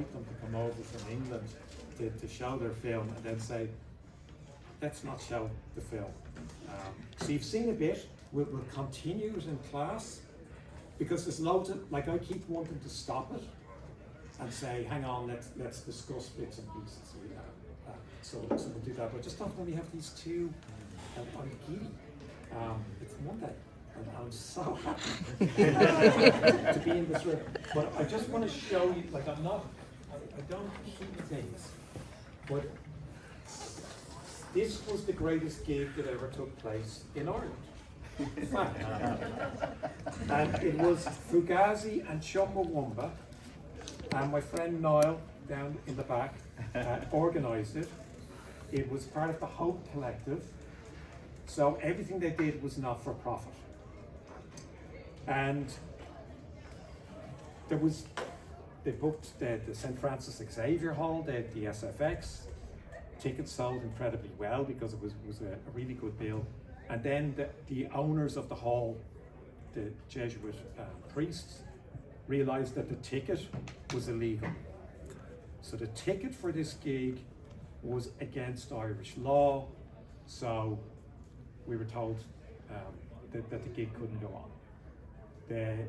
them to come over from England to show their film and then say, let's not show the film. So you've seen a bit, we'll continue it in class, because there's loads of, like, I keep wanting to stop it and say, hang on, let's discuss bits and pieces. So we'll do that, but just not when we have these two, I'm giddy. It's Monday, and I'm so happy to be in this room. But I just want to show you, like, I don't keep things, but this was the greatest gig that ever took place in Ireland. In fact, and it was Fugazi and Chumbawamba, and my friend Niall down in the back organised it. It was part of the Hope Collective, so everything they did was not for profit. And they booked the St. Francis Xavier Hall, the SFX. Tickets sold incredibly well because it was a really good bill. And then the owners of the hall, the Jesuit priests, realized that the ticket was illegal. So the ticket for this gig was against Irish law, so we were told that the gig couldn't go on. The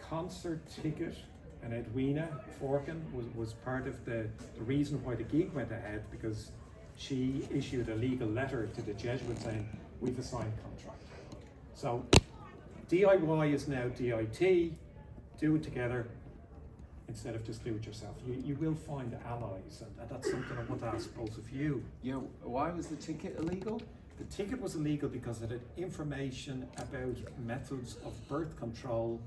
concert ticket, and Edwina Forkin was part of the reason why the gig went ahead, because she issued a legal letter to the Jesuits saying, we've a signed contract. So DIY is now DIT, do it together instead of just do it yourself. You will find allies, and that's something I want to ask both of you. Yeah, why was the ticket illegal? The ticket was illegal because it had information about methods of birth control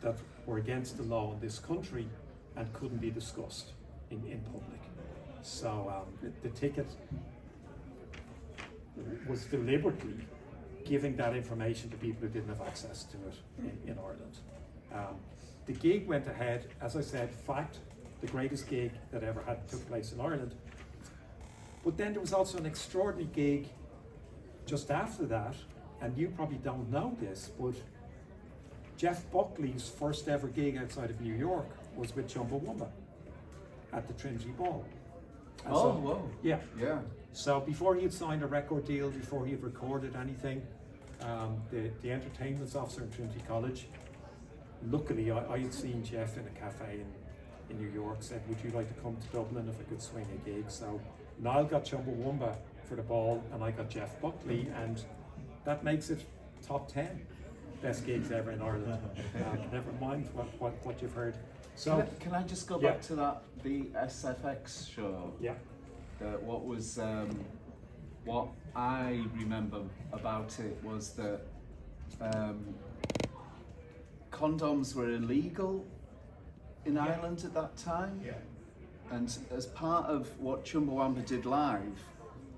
that were against the law in this country and couldn't be discussed in public. So the ticket was deliberately giving that information to people who didn't have access to it in Ireland. The gig went ahead, as I said, fact, the greatest gig that ever took place in Ireland. But then there was also an extraordinary gig just after that, and you probably don't know this, but Jeff Buckley's first ever gig outside of New York was with Chumbawamba at the Trinity Ball. And oh, so, whoa. Yeah. Yeah. So before he had signed a record deal, before he had recorded anything, the entertainment officer in Trinity College, luckily I had seen Jeff in a cafe in New York, said, would you like to come to Dublin if I could swing a gig? So Niall got Chumbawamba for the ball and I got Jeff Buckley, and that makes it top 10 best gigs ever in Ireland. Never mind what you've heard. So can I just go back to that, the SFX show? Yeah. What I remember about it was that condoms were illegal in Ireland at that time. Yeah. And as part of what Chumbawamba did live,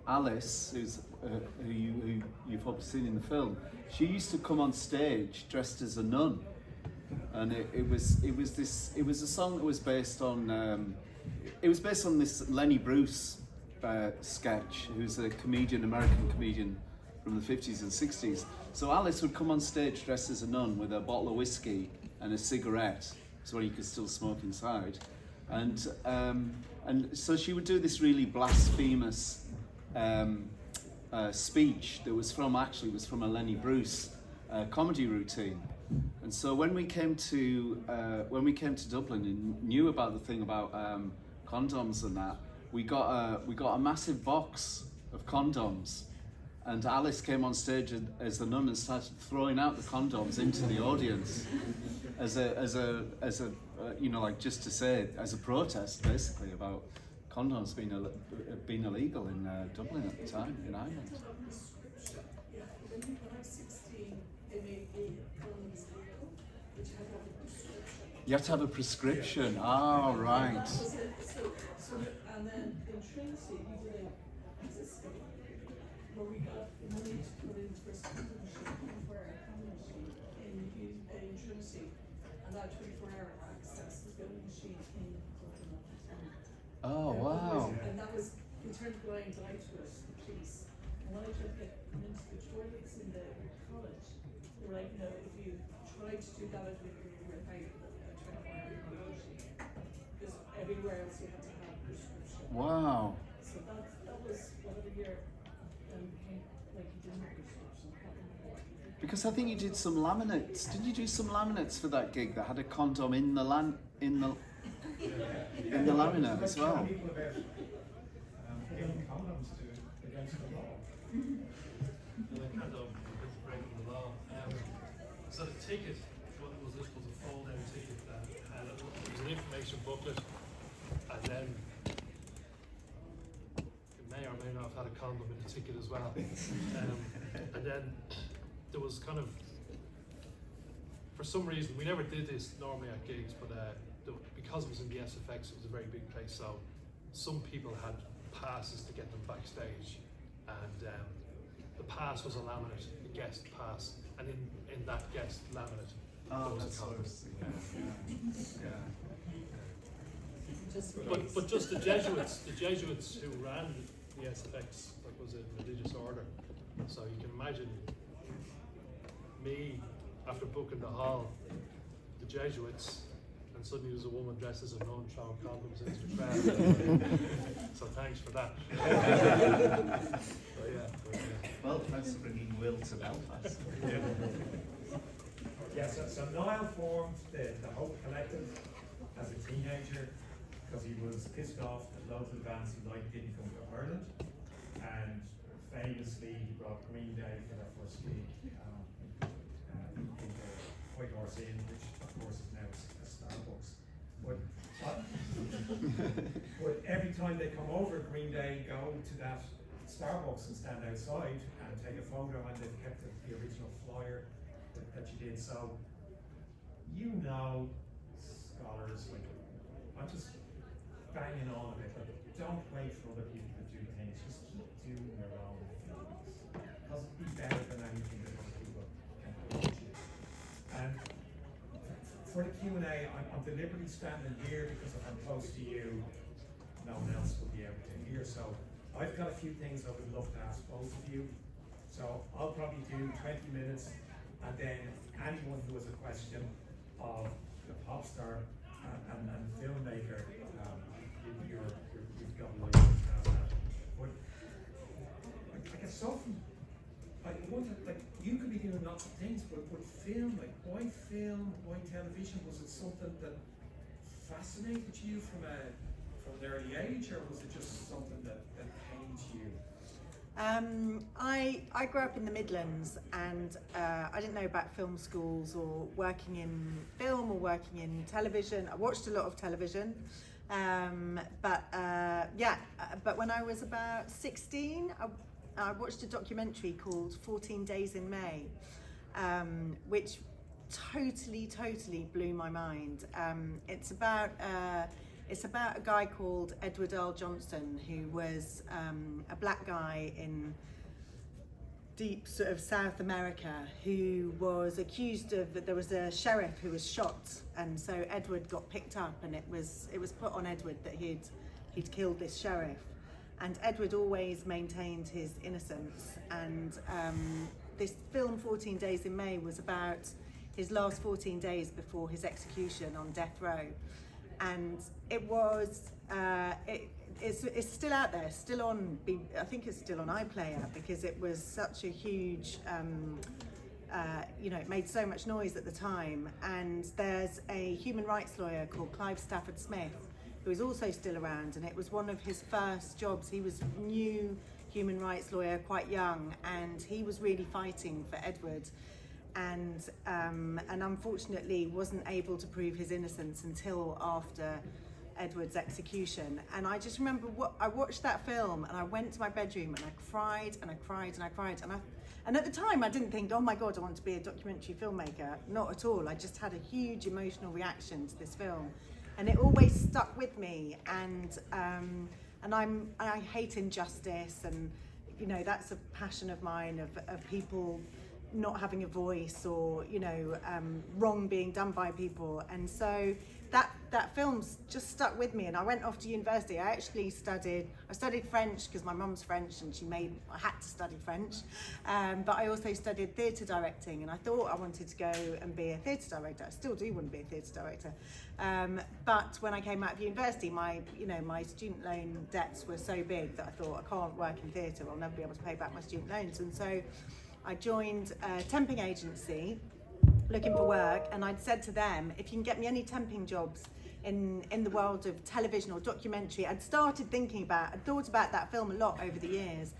Alice, who you've probably seen in the film, she used to come on stage dressed as a nun, and it was a song that was based on this Lenny Bruce sketch, who's a American comedian from the 50s and 60s. So Alice would come on stage dressed as a nun with a bottle of whiskey and a cigarette, so you could still smoke inside, and so she would do this really blasphemous speech that was from a Lenny Bruce comedy routine. And so when we came to Dublin and knew about the thing about condoms and that, we got a massive box of condoms, and Alice came on stage as the nun and started throwing out the condoms into the audience as a like, just to say, as a protest basically about condoms being illegal in Dublin at the time, in Ireland. Yeah, when I was 16, they made the condoms legal, which had to have a prescription. You have to have a prescription. Oh, right. And that was it. So, and then in Trinity, we did a system where we got money to put in for a condom machine, for a condom machine in Trinity, and that 24-hour access to the machine in Dublin at the time. Oh, wow. And that was, we turned a blind eye to it, the police. And when I tried to get into the toilets in the college, they were like, no, if you tried to do that, it would be required a 24-hour machine. everywhere else you had to have a prescription. Wow. So that was whatever year like you didn't have a prescription. Because I think you did some laminates. Did you do some laminates for that gig that had a condom in the in the laminate as well? People about giving condoms to against the law. The condom is breaking the law. So the ticket, what was this, was a fold-out ticket that had it was an information booklet, and then it may or may not have had a condom in the ticket as well. And then there was kind of, for some reason, we never did this normally at gigs, but because it was in the SFX, it was a very big place, so some people had passes to get them backstage, and the pass was a laminate, a guest pass, and in that guest laminate, there was a condom. But just the Jesuits who ran the SFX, like, was a religious order, so you can imagine me after booking the hall, the Jesuits, and suddenly there's a woman dressed as a nun throwing condoms into the crowd. So thanks for that. Well, thanks for bringing Will to Belfast. So Niall formed the Hope Collective as a teenager because he was pissed off that loads of bands he liked didn't come to Ireland, and famously he brought Green Day for their first gig in the White Horse Inn, which of course is now a Starbucks. But every time they come over, Green Day go to that Starbucks and stand outside and take a photo, and they've kept the original flyer that you did. So, scholars, like, I'm just banging on a bit, like, don't wait for other people to do things, just keep doing your own things, because it'll be better than anything that other people can put at you. And for the Q&A, I'm deliberately standing here because if I'm close to you, no one else will be able to hear. So I've got a few things I would love to ask both of you. So I'll probably do 20 minutes, and then anyone who has a question of the pop star and filmmaker, you've got a license to ask that. But I guess Sophie, you could be doing lots of things, but film, like, why film, why television? Was it something that fascinated you from an early age, or was it just something that pained you? I grew up in the Midlands, and I didn't know about film schools or working in film or working in television. I watched a lot of television, but when I was about 16, I watched a documentary called 14 Days in May, which totally blew my mind. It's about a guy called Edward Earl Johnston, who was a black guy in deep sort of South America, who was accused of, there was a sheriff who was shot, and so Edward got picked up, and it was put on Edward that he'd killed this sheriff. And Edward always maintained his innocence, and this film 14 Days in May was about his last 14 days before his execution on death row. And it was, it's still out there, still on, I think it's still on iPlayer, because it was such a huge, it made so much noise at the time. And there's a human rights lawyer called Clive Stafford Smith, who is also still around, and it was one of his first jobs. He was new human rights lawyer, quite young, and he was really fighting for Edward, and unfortunately wasn't able to prove his innocence until after Edward's execution. And I just remember I watched that film, and I went to my bedroom and I cried and I cried and I cried, and at the time I didn't think, oh my God, I want to be a documentary filmmaker. Not at all. I just had a huge emotional reaction to this film. And it always stuck with me, and I hate injustice, and that's a passion of mine, of people not having a voice, or wrong being done by people. And so that that film's just stuck with me, and I went off to university. I studied French because my mum's French and I had to study French, but I also studied theatre directing, and I thought I wanted to go and be a theatre director. I still do want to be a theatre director, but when I came out of university, my student loan debts were so big that I thought, I can't work in theatre, I'll never be able to pay back my student loans. And so I joined a temping agency looking for work, and I'd said to them, if you can get me any temping jobs in the world of television or documentary. I'd thought about that film a lot over the years,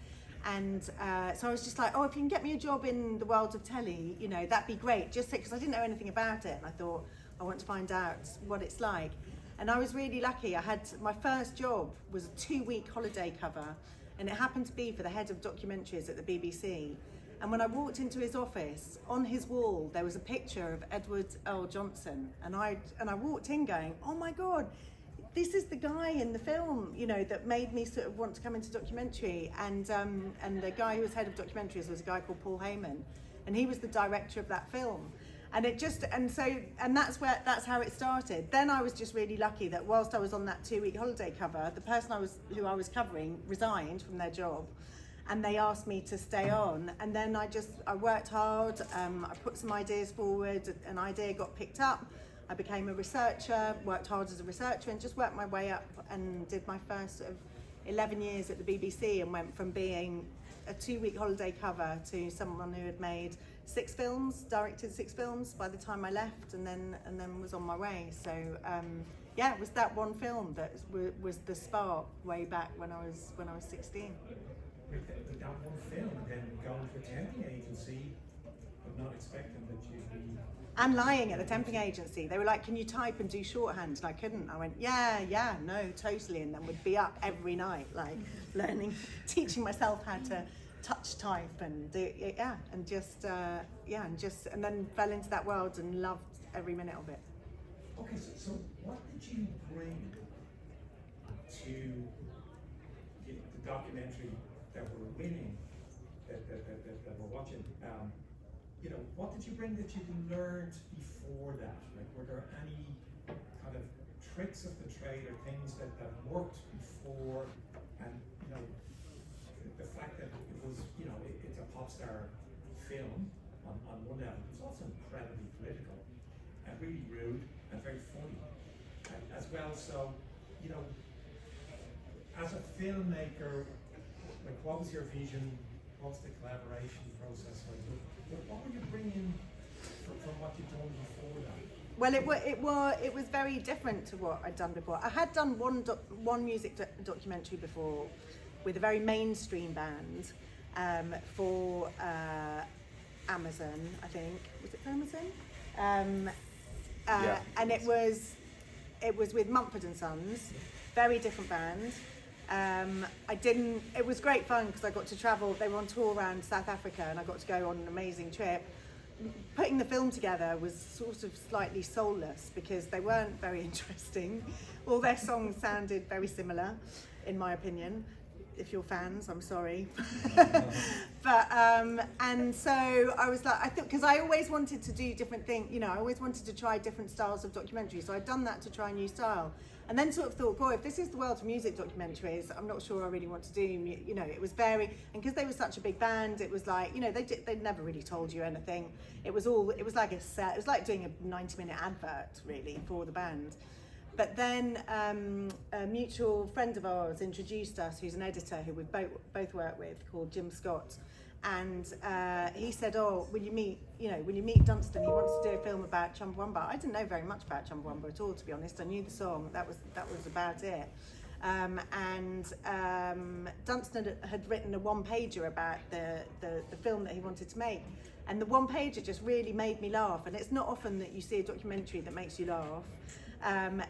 and so I was just like, oh, if you can get me a job in the world of telly, that'd be great, just because I didn't know anything about it, and I thought, I want to find out what it's like. And I was really lucky. I had my first job was a 2-week holiday cover, and it happened to be for the head of documentaries at the BBC. And when I walked into his office, on his wall there was a picture of Edward L. Johnson, and I walked in going, oh my God, this is the guy in the film, that made me sort of want to come into documentary. And the guy who was head of documentaries was a guy called Paul Heyman, and he was the director of that film. And that's how it started. Then I was just really lucky that whilst I was on that 2-week holiday cover, the person who I was covering resigned from their job, and they asked me to stay on. And then I worked hard, I put some ideas forward, an idea got picked up, I became a researcher, worked hard as a researcher, and just worked my way up and did my first sort of 11 years at the BBC, and went from being a 2-week holiday cover to someone who had made 6 films, directed 6 films by the time I left, and then was on my way. So it was that one film that was the spark way back when I was 16. With that one film, and then going to a temping agency, but not expecting that you'd be... And lying at the temping agency. They were like, can you type and do shorthand? And I couldn't. I went, yeah, no, totally. And then would be up every night, like learning, teaching myself how to touch type and do, and then fell into that world and loved every minute of it. Okay, so what did you bring to the documentary that we're winning, that we're watching? What did you bring that you learned before that? Like, were there any kind of tricks of the trade or things that worked before? And the fact that it was, it's a pop star film on one level, it's also incredibly political and really rude and very funny as well. So, as a filmmaker, like, what was your vision? What was the collaboration process like? What were you bringing from what you'd done before that? Well, it was very different to what I'd done before. I had done one music documentary before with a very mainstream band for Amazon, I think. Was it for Amazon? Yeah. And it was with Mumford & Sons, very different band. It was great fun because I got to travel. They were on tour around South Africa, and I got to go on an amazing trip. Putting the film together was sort of slightly soulless because they weren't very interesting. All their songs sounded very similar, in my opinion. If you're fans, I'm sorry. But and so I was like, because I always wanted to do different things. I always wanted to try different styles of documentary. So I'd done that to try a new style. And then sort of thought, boy, if this is the world of music documentaries, I'm not sure I really want to do, it was very, and because they were such a big band, it was like, they never really told you anything. It was like a set, it was like doing a 90-minute advert, really, for the band. But then a mutual friend of ours introduced us, who's an editor who we both work with, called Jim Scott. And he said, oh, will you meet Dunstan? He wants to do a film about Chumbawamba. I didn't know very much about Chumbawamba at all, to be honest. I knew the song, that was about it. Dunstan had written a one-pager about the film that he wanted to make. And the one-pager just really made me laugh. And it's not often that you see a documentary that makes you laugh.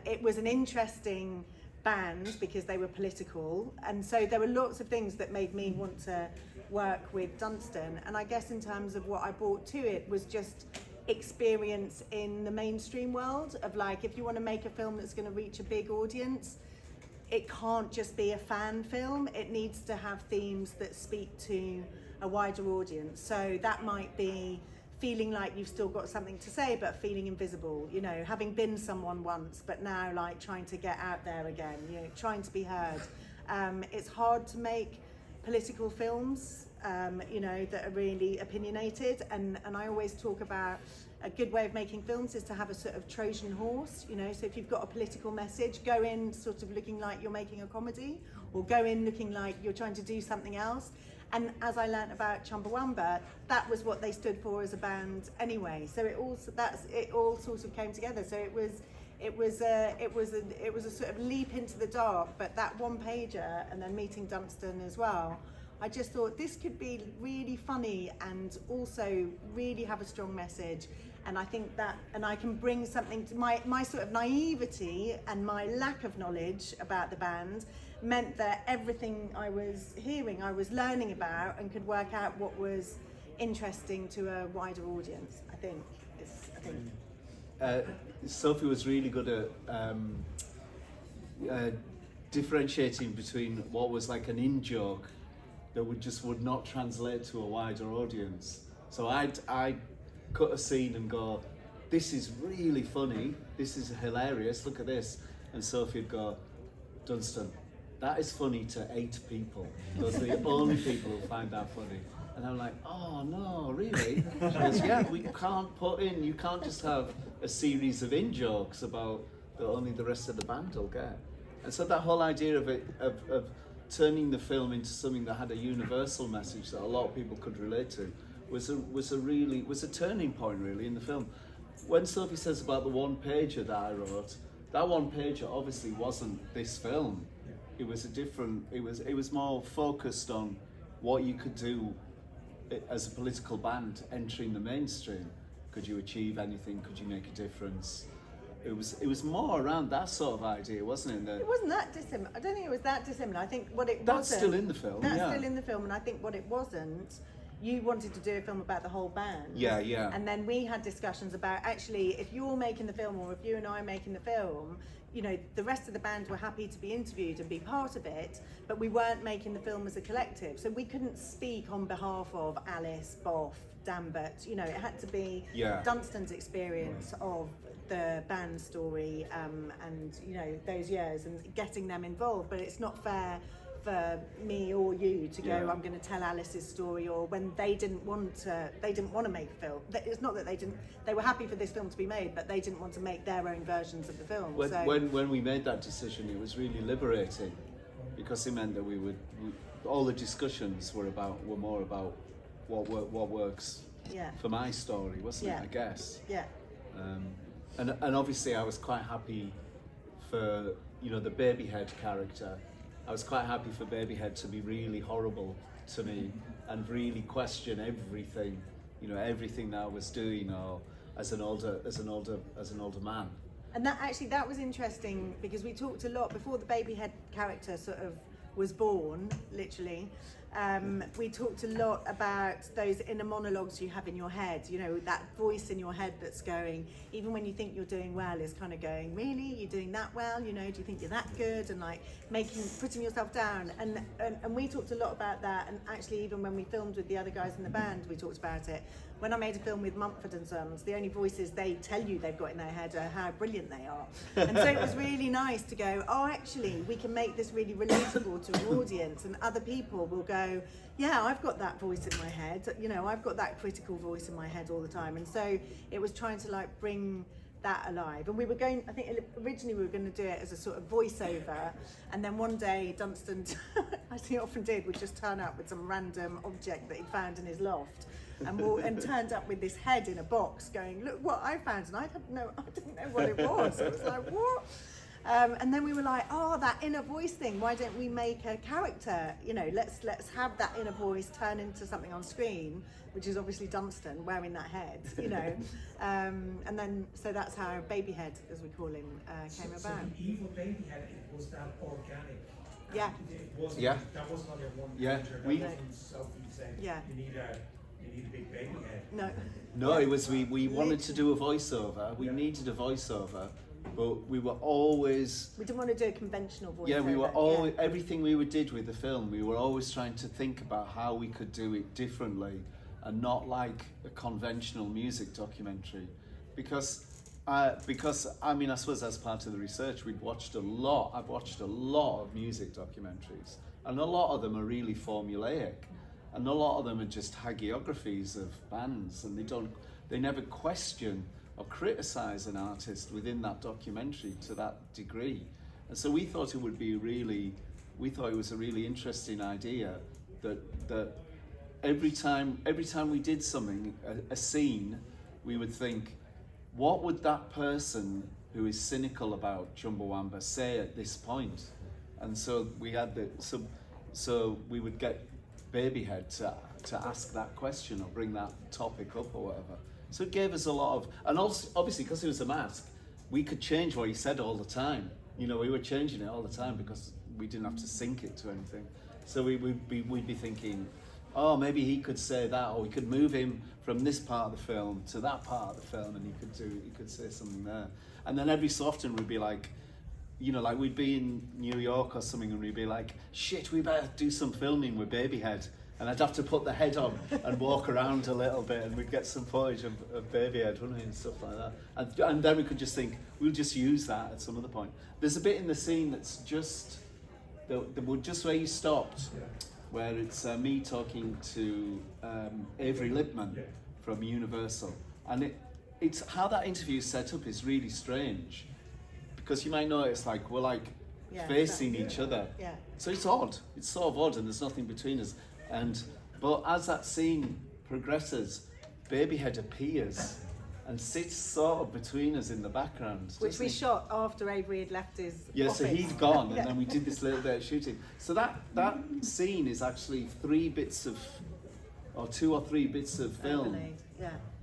It was an interesting band because they were political, and so there were lots of things that made me want to work with Dunstan. And I guess in terms of what I brought to it was just experience in the mainstream world of, like, if you want to make a film that's going to reach a big audience, it can't just be a fan film. It needs to have themes that speak to a wider audience. So that might be feeling like you've still got something to say but feeling invisible, you know, having been someone once but now like trying to get out there again, you know, trying to be heard. It's hard to make political films, you know, that are really opinionated, and I always talk about a good way of making films is to have a sort of Trojan horse, you know, so if you've got a political message, go in sort of looking like you're making a comedy, or go in looking like you're trying to do something else. And as I learnt about Chumbawamba, that was what they stood for as a band anyway. So it all sort of came together. So it was a sort of leap into the dark. But that one pager, and then meeting Dunstan as well, I just thought this could be really funny and also really have a strong message. And I think that, and I can bring something to my sort of naivety and my lack of knowledge about the band meant that everything I was hearing, I was learning about and could work out what was interesting to a wider audience, I think. Sophie was really good at differentiating between what was like an in-joke that would not translate to a wider audience. So I'd cut a scene and go, this is really funny, this is hilarious, look at this. And Sophie'd go, Dunstan, that is funny to 8 people. Those are the only people who find that funny. And I'm like, oh no, really? She goes, yeah, you can't just have a series of in-jokes about that only the rest of the band will get. And so that whole idea of turning the film into something that had a universal message that a lot of people could relate to was a turning point really in the film. When Sophie says about the one pager that I wrote, that one pager obviously wasn't this film. It was it was more focused on what you could do as a political band entering the mainstream. Could you achieve anything? Could you make a difference? It was more around that sort of idea, wasn't it? It wasn't that dissimilar. I don't think it was that dissimilar. I think what it That's wasn't... still in the film, That's still in the film, and I think what it wasn't, you wanted to do a film about the whole band. Yeah, yeah. And then we had discussions about, actually, if you're making the film, or if you and I are making the film, you know, the rest of the band were happy to be interviewed and be part of it, but we weren't making the film as a collective. So we couldn't speak on behalf of Alice, Boff, Dambert. You know, it had to be Dunstan's experience of the band story and, you know, those years and getting them involved. But it's not fair for me or you to go, I'm going to tell Alice's story, or when they didn't want to make a film. It's not that they were happy for this film to be made, but they didn't want to make their own versions of the film. When we made that decision, it was really liberating, because it meant that all the discussions were more about what works for my story, wasn't it? I guess. Yeah. And obviously I was quite happy for, you know, the Babyhead character. I was quite happy for Babyhead to be really horrible to me and really question everything, you know, everything that I was doing, or as an older man. And that was interesting, because we talked a lot before the Babyhead character sort of was born, literally. We talked a lot about those inner monologues you have in your head, you know, that voice in your head that's going, even when you think you're doing well, is kind of going, really, you're doing that well, you know, do you think you're that good, and like putting yourself down, and we talked a lot about that. And actually, even when we filmed with the other guys in the band, we talked about it. When I made a film with Mumford & Sons, the only voices they tell you they've got in their head are how brilliant they are. And so it was really nice to go, oh, actually, we can make this really relatable to an audience, and other people will go, yeah, I've got that voice in my head, you know, I've got that critical voice in my head all the time. And so it was trying to like bring that alive. And we were going, I think originally we were going to do it as a sort of voiceover, and then one day Dunstan, as he often did, would just turn up with some random object that he'd found in his loft, and turned up with this head in a box going, look what I found, and I didn't know what it was. It was like, what? And then we were like, oh, that inner voice thing, why don't we make a character, you know, let's have that inner voice turn into something on screen, which is obviously Dunstan wearing that head, you know. And then, so that's how Babyhead, as we call him, came about. So the evil Babyhead, was that organic? Yeah. It wasn't, Yeah. That wasn't on your one Yeah. picture, We- that wasn't Sophie saying, you need a big baby head. No. It was, we wanted to do a voiceover, we needed a voiceover, but we were always... We didn't want to do a conventional voiceover. Yeah, we were always, everything we did with the film, we were always trying to think about how we could do it differently and not like a conventional music documentary, because I mean, I suppose as part of the research, I've watched a lot of music documentaries, and a lot of them are really formulaic, and a lot of them are just hagiographies of bands, and they never question or criticize an artist within that documentary to that degree. And so we thought it was a really interesting idea that every time we did something, a scene, we would think, what would that person who is cynical about Chumbawamba say at this point? And so we had so we would get Babyhead to ask that question or bring that topic up or whatever. So it gave us a lot of, and also obviously because it was a mask, we could change what he said all the time. You know, we were changing it all the time because we didn't have to sync it to anything. So we'd be thinking, oh, maybe he could say that, or we could move him from this part of the film to that part of the film, and he could say something there. And then every so often we'd be like, you know, like we'd be in New York or something, and we'd be like, shit, we better do some filming with Babyhead. And I'd have to put the head on and walk around a little bit, and we'd get some footage of Babyhead, wouldn't we, and stuff like that. And then we could just think, we'll just use that at some other point. There's a bit in the scene that's just where you stopped, where it's me talking to Avery Lipman from Universal. And it's how that interview is set up is really strange, because you might notice like we're like facing each other. Yeah. So it's odd. It's sort of odd, and there's nothing between us. But as that scene progresses, Babyhead appears and sits sort of between us in the background. Which we shot after Avery had left his office. So he'd gone, and then we did this little bit of shooting. So that scene is actually 2 or 3 bits of film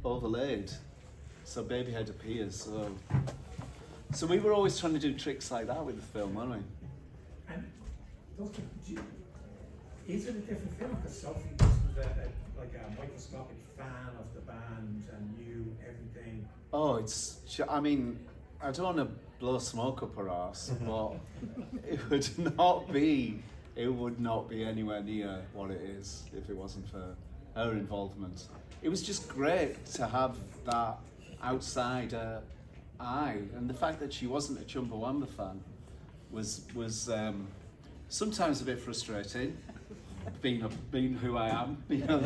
overlaid. So Babyhead appears. So we were always trying to do tricks like that with the film, weren't we? And is it a different film? Because Sophie wasn't a microscopic fan of the band and knew everything. Oh, I mean, I don't want to blow smoke up her arse, but it would not be anywhere near what it is if it wasn't for her involvement. It was just great to have that outsider eye, and the fact that she wasn't a Chumbawamba fan was sometimes a bit frustrating. Being who I am, you know,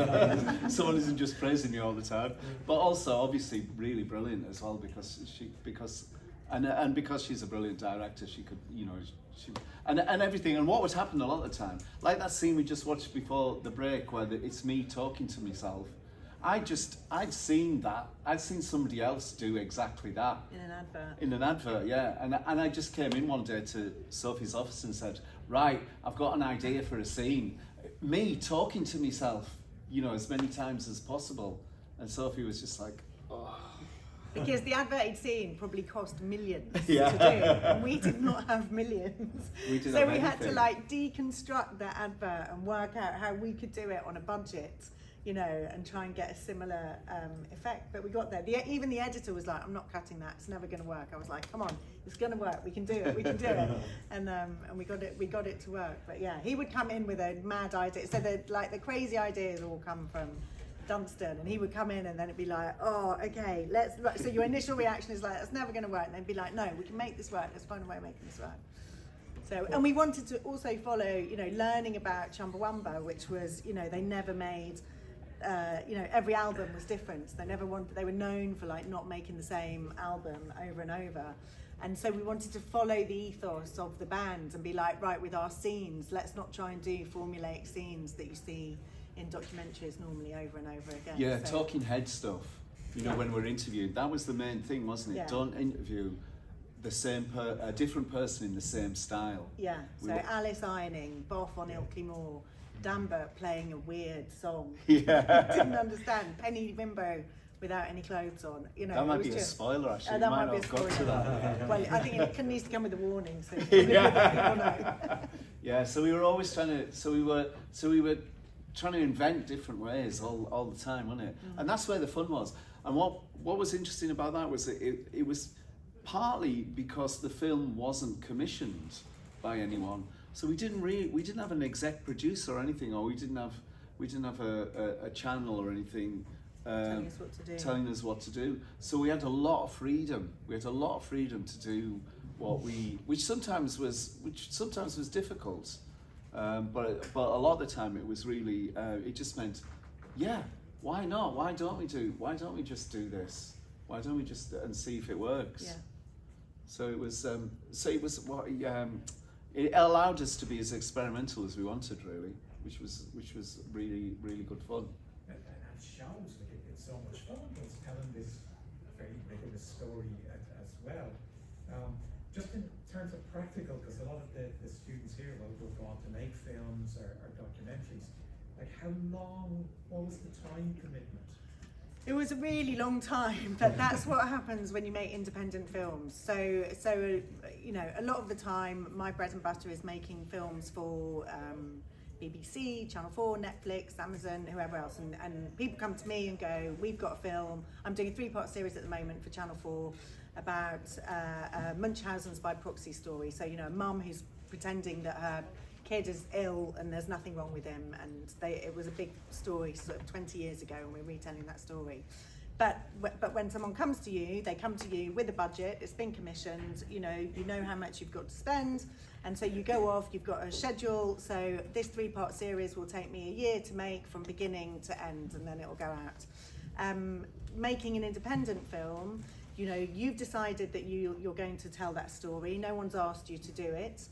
someone isn't just praising you all the time, but also obviously really brilliant as well, because she's a brilliant director, she could, you know, and everything. And what would happen a lot of the time, like that scene we just watched before the break, where it's me talking to myself. I'd seen somebody else do exactly that in an advert, yeah. And I just came in one day to Sophie's office and said, right, I've got an idea for a scene. Me talking to myself, you know, as many times as possible. And Sophie was just like, oh. Because the advert he'd seen probably cost millions to do, and we did not have millions. So we had to like deconstruct that advert and work out how we could do it on a budget, you know, and try and get a similar effect. But we got there. Even the editor was like, I'm not cutting that, it's never going to work. I was like, come on, it's going to work, we can do it. And we got it to work. But yeah, he would come in with a mad idea. So the crazy ideas all come from Dunstan, and he would come in and then it'd be like, oh, okay, so your initial reaction is like, that's never going to work. And they'd be like, no, we can make this work, let's find a way of making this work. So, and we wanted to also follow, you know, learning about Chumbawamba, which was, you know, they never made, you know, every album was different. They were known for like not making the same album over and over. And so we wanted to follow the ethos of the band and be like, right, with our scenes, let's not try and do formulaic scenes that you see in documentaries normally over and over again. Yeah, so, talking head stuff, you know, when we're interviewed, that was the main thing, wasn't it? Yeah. Don't interview a different person in the same style. Yeah, so Alice ironing, Boff on Ilkley Moor, Dambert playing a weird song. Yeah. Didn't understand. Penny Bimbo without any clothes on. You know, that might be a spoiler, actually. That might be a spoiler. Got to that. Well, I think it needs to come with a warning, so people know. Yeah, so we were always trying to trying to invent different ways all the time, wasn't it? And that's where the fun was. And what was interesting about that was that it was partly because the film wasn't commissioned by anyone. So we didn't have an exec producer or anything, or we didn't have We didn't have a channel or anything Telling us what to do. telling us what to do. So we had a lot of freedom. We had a lot of freedom to do which sometimes was difficult. But a lot of the time it was really it just meant, yeah, why not? Why don't we just do this? Why don't we just and see if it works? Yeah. So it was it allowed us to be as experimental as we wanted, really, which was really, really good fun. And shows, like it's so much fun. It's telling this very rigorous story as well. Just in terms of practical, because a lot of the students here will go on to make films or documentaries. Like how long, what was the time commitment? It was a really long time, but that's what happens when you make independent films. So you know, a lot of the time, my bread and butter is making films for BBC, Channel 4, Netflix, Amazon, whoever else. And people come to me and go, we've got a film. I'm doing a 3-part series at the moment for Channel 4 about Munchausen's by proxy story. So, you know, a mum who's pretending that her kid is ill and there's nothing wrong with him, and it was a big story sort of 20 years ago, and we're retelling that story. But when someone comes to you, they come to you with a budget, it's been commissioned, you know how much you've got to spend, and so you go off, you've got a schedule. So this 3-part series will take me a year to make from beginning to end, and then it'll go out. Making an independent film, you know, you've decided that you're going to tell that story, no one's asked you to do it.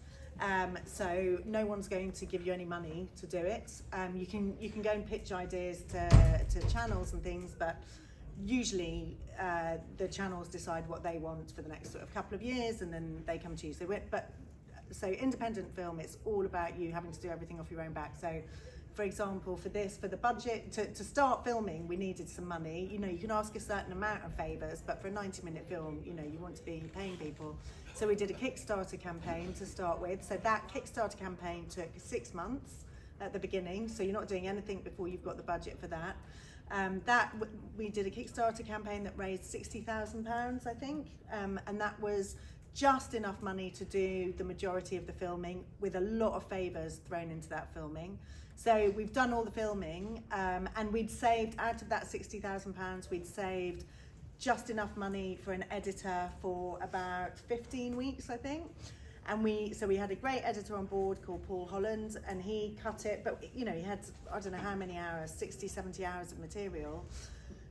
So no one's going to give you any money to do it. You can go and pitch ideas to channels and things, but usually the channels decide what they want for the next sort of couple of years, and then they come to you. So independent film, it's all about you having to do everything off your own back. So, for example, for the budget, to start filming, we needed some money. You know, you can ask a certain amount of favours, but for a 90-minute film, you know, you want to be paying people. So we did a Kickstarter campaign to start with. So that Kickstarter campaign took 6 months at the beginning. So you're not doing anything before you've got the budget for that. We did a Kickstarter campaign that raised £60,000, I think, and that was just enough money to do the majority of the filming, with a lot of favours thrown into that filming. So we've done all the filming, and we'd saved, out of that £60,000, we'd saved just enough money for an editor for about 15 weeks, I think. And we had a great editor on board called Paul Holland, and he cut it, but you know, he had, I don't know how many hours, 60, 70 hours of material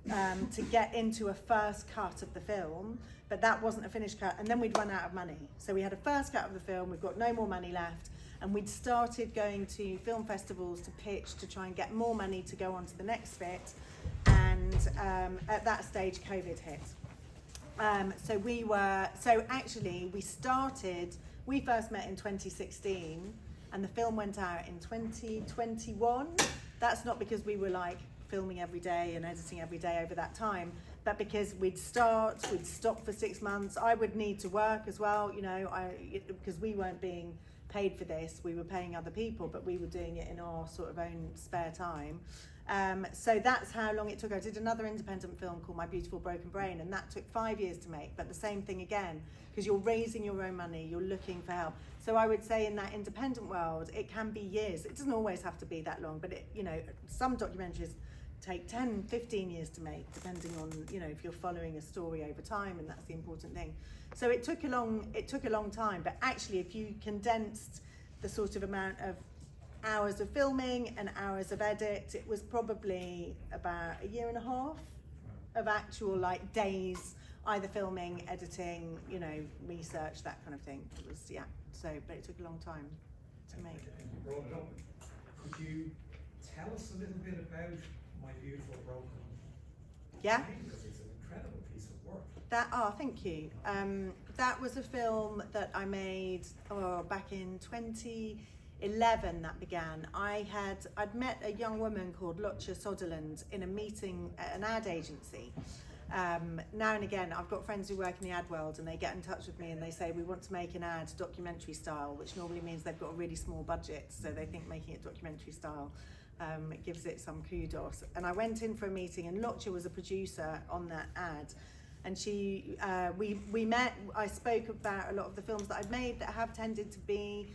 to get into a first cut of the film, but that wasn't a finished cut, and then we'd run out of money. So we had a first cut of the film, we've got no more money left, and we'd started going to film festivals to pitch to try and get more money to go on to the next bit, and at that stage COVID hit. We first met in 2016, and the film went out in 2021. That's not because we were like filming every day and editing every day over that time, but because we'd stop for 6 months. I would need to work as well, you know, because we weren't being paid for this, we were paying other people, but we were doing it in our sort of own spare time. So that's how long it took. I did another independent film called My Beautiful Broken Brain, and that took 5 years to make, but the same thing again, because you're raising your own money, you're looking for help. So I would say in that independent world, it can be years. It doesn't always have to be that long, but you know, some documentaries take 10, 15 years to make, depending on, you know, if you're following a story over time, and that's the important thing. So it took a long time, but actually if you condensed the sort of amount of hours of filming and hours of edit, it was probably about a year and a half of actual like days, either filming, editing, you know, research, that kind of thing. It was, yeah, so, but it took a long time to make. You brought it up. Could you tell us a little bit about My Beautiful Broken Yeah. Brain? Because it's an incredible piece of work. Thank you. That was a film that I made back in 2011. That began. I'd met a young woman called Lotja Soderland in a meeting at an ad agency. Now and again, I've got friends who work in the ad world, and they get in touch with me and they say, we want to make an ad documentary style, which normally means they've got a really small budget, so they think making it documentary style it gives it some kudos. And I went in for a meeting, and Lotja was a producer on that ad, and we met. I spoke about a lot of the films that I'd made that have tended to be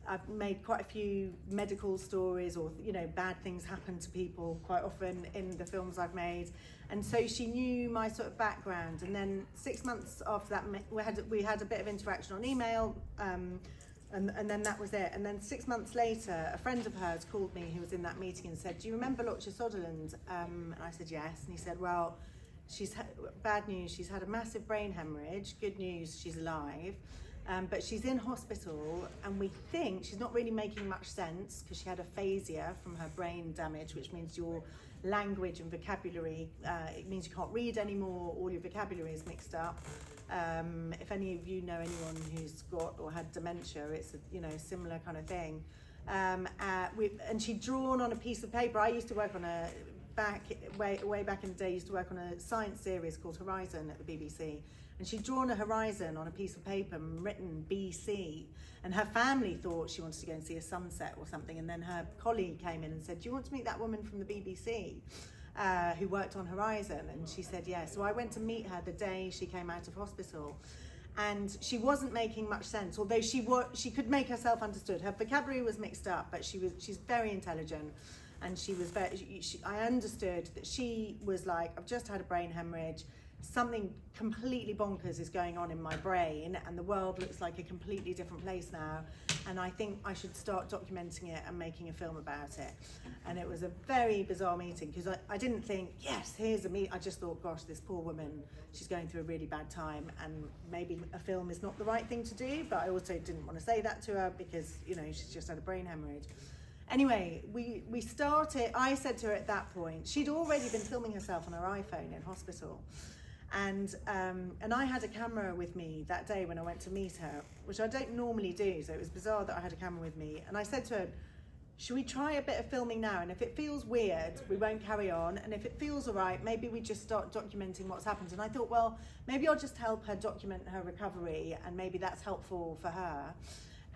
I've made quite a few medical stories, or bad things happen to people quite often in the films I've made, and so she knew my sort of background. And then 6 months after that, we had a bit of interaction on email, and then that was it. And then 6 months later, a friend of hers called me who was in that meeting and said, "Do you remember Lotcha Sutherland?" And I said yes, and he said, "Well, bad news, she's had a massive brain hemorrhage. Good news, she's alive. But she's in hospital, and we think she's not really making much sense because she had aphasia from her brain damage, which means your language and vocabulary, it means you can't read anymore, all your vocabulary is mixed up. If any of you know anyone who's got or had dementia, it's a similar kind of thing. And she'd drawn on a piece of paper. I used to work on way back in the day, I used to work on a science series called Horizon at the BBC. And she'd drawn a horizon on a piece of paper and written BC. And her family thought she wanted to go and see a sunset or something. And then her colleague came in and said, "Do you want to meet that woman from the BBC who worked on Horizon?" And she said, yes. So I went to meet her the day she came out of hospital. And she wasn't making much sense, although she could make herself understood. Her vocabulary was mixed up, but she's very intelligent. And I understood that she was like, "I've just had a brain hemorrhage. Something completely bonkers is going on in my brain, and the world looks like a completely different place now, and I think I should start documenting it and making a film about it." And it was a very bizarre meeting, because I didn't think, yes, here's a meet. I just thought, gosh, this poor woman, she's going through a really bad time, and maybe a film is not the right thing to do, but I also didn't want to say that to her because, she's just had a brain hemorrhage. Anyway, we started. I said to her at that point, she'd already been filming herself on her iPhone in hospital. And I had a camera with me that day when I went to meet her, which I don't normally do, so it was bizarre that I had a camera with me. And I said to her, "Should we try a bit of filming now? And if it feels weird, we won't carry on. And if it feels all right, maybe we just start documenting what's happened." And I thought, well, maybe I'll just help her document her recovery, and maybe that's helpful for her.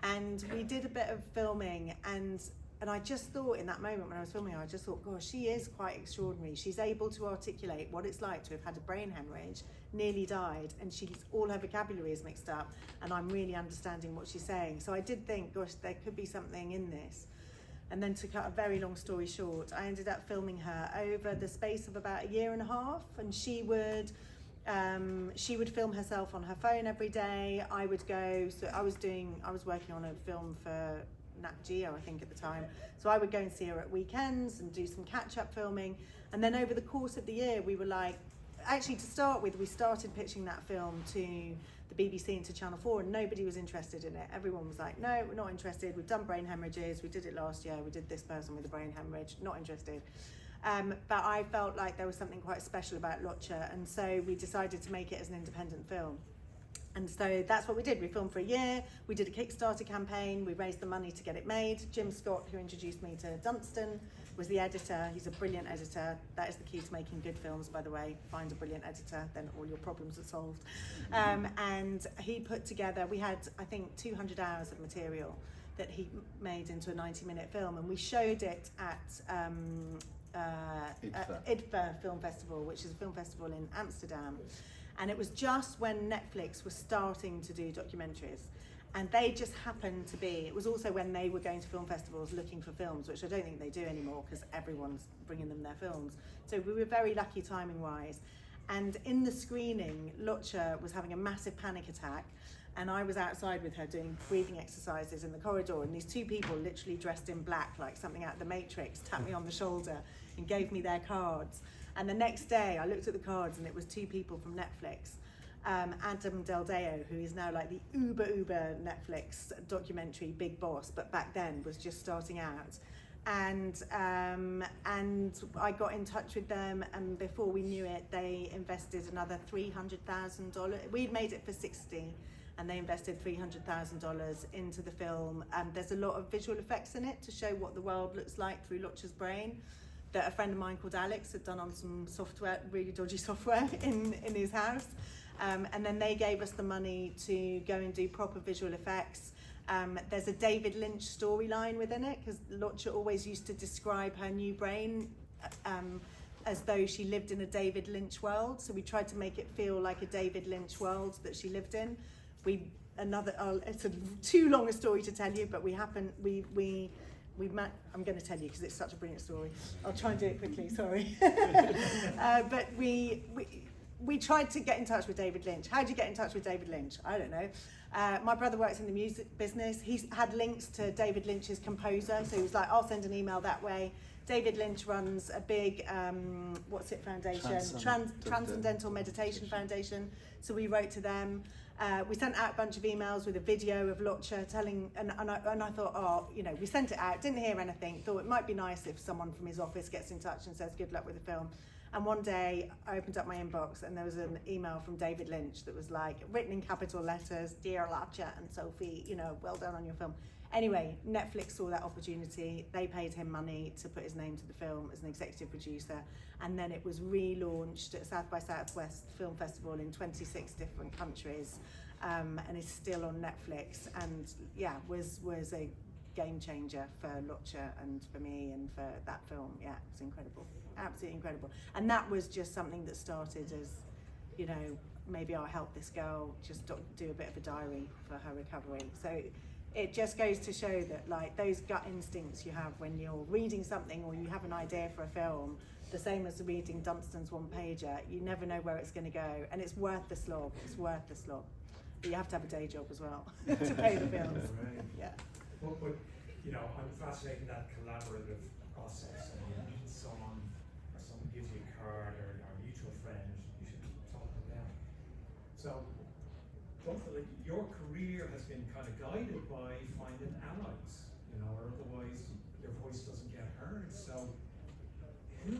And we did a bit of filming, and I just thought in that moment when I was filming her, I just thought, gosh, she is quite extraordinary. She's able to articulate what it's like to have had a brain hemorrhage, nearly died, and all her vocabulary is mixed up, and I'm really understanding what she's saying. So I did think, gosh, there could be something in this. And then to cut a very long story short, I ended up filming her over the space of about 1.5 years, and she would film herself on her phone every day. I would go, so I was working on a film for Nat Geo, I think, at the time. So I would go and see her at weekends and do some catch-up filming. And then over the course of the year, we were like, actually to start with, we started pitching that film to the BBC and to Channel 4, and nobody was interested in it. Everyone was like, "No, we're not interested. We've done brain hemorrhages. We did it last year. We did this person with a brain hemorrhage. Not interested." But I felt like there was something quite special about Lotcha, and so we decided to make it as an independent film. And so that's what we did. We filmed for 1 year. We did a Kickstarter campaign. We raised the money to get it made. Jim Scott, who introduced me to Dunstan, was the editor. He's a brilliant editor. That is the key to making good films, by the way. Find a brilliant editor, then all your problems are solved. And he put together, we had, I think, 200 hours of material that he made into a 90-minute film. And we showed it at IDFA Film Festival, which is a film festival in Amsterdam. And it was just when Netflix was starting to do documentaries. And they just happened to be, it was also when they were going to film festivals looking for films, which I don't think they do anymore because everyone's bringing them their films. So we were very lucky timing-wise. And in the screening, Lotcha was having a massive panic attack. And I was outside with her doing breathing exercises in the corridor. And these two people, literally dressed in black, like something out of the Matrix, tapped me on the shoulder and gave me their cards. And the next day, I looked at the cards, and it was two people from Netflix. Adam Del Deo, who is now like the uber Netflix documentary big boss, but back then was just starting out. And I got in touch with them, and before we knew it, they invested another $300,000. We'd made it for $60,000, and they invested $300,000 into the film. There's a lot of visual effects in it to show what the world looks like through Lotcha's brain, that a friend of mine called Alex had done on some software, really dodgy software in his house. And then they gave us the money to go and do proper visual effects. There's a David Lynch storyline within it, because Lotcha always used to describe her new brain as though she lived in a David Lynch world. So we tried to make it feel like a David Lynch world that she lived in. We another. It's too long a story to tell you, but we met. I'm going to tell you because it's such a brilliant story. I'll try and do it quickly. Sorry, but we tried to get in touch with David Lynch. How do you get in touch with David Lynch? I don't know. My brother works in the music business. He's had links to David Lynch's composer, so he was like, I'll send an email that way. David Lynch runs a big, foundation? Transcendental Meditation Foundation. So we wrote to them. We sent out a bunch of emails with a video of Lotcha telling, and I thought, we sent it out, didn't hear anything, thought it might be nice if someone from his office gets in touch and says good luck with the film. And one day I opened up my inbox and there was an email from David Lynch that was like, written in capital letters, Dear Lotcha and Sophie, well done on your film. Anyway, Netflix saw that opportunity. They paid him money to put his name to the film as an executive producer. And then it was relaunched at South by Southwest Film Festival in 26 different countries. And is still on Netflix. And yeah, was a game changer for Lotcha and for me and for that film. Yeah, it was incredible. Absolutely incredible. And that was just something that started as, maybe I'll help this girl just do a bit of a diary for her recovery. So it just goes to show that like those gut instincts you have when you're reading something or you have an idea for a film, the same as reading Dunstan's one-pager, you never know where it's going to go, and it's worth the slog. It's worth the slog. But you have to have a day job as well to pay the bills. Right. Yeah. But I'm fascinated in that collaborative process. And you meet someone, or someone gives you a card, or a mutual friend, you should talk to them. So, don't feel like your career has been kind of guided by finding allies, or otherwise your voice doesn't get heard. So, who,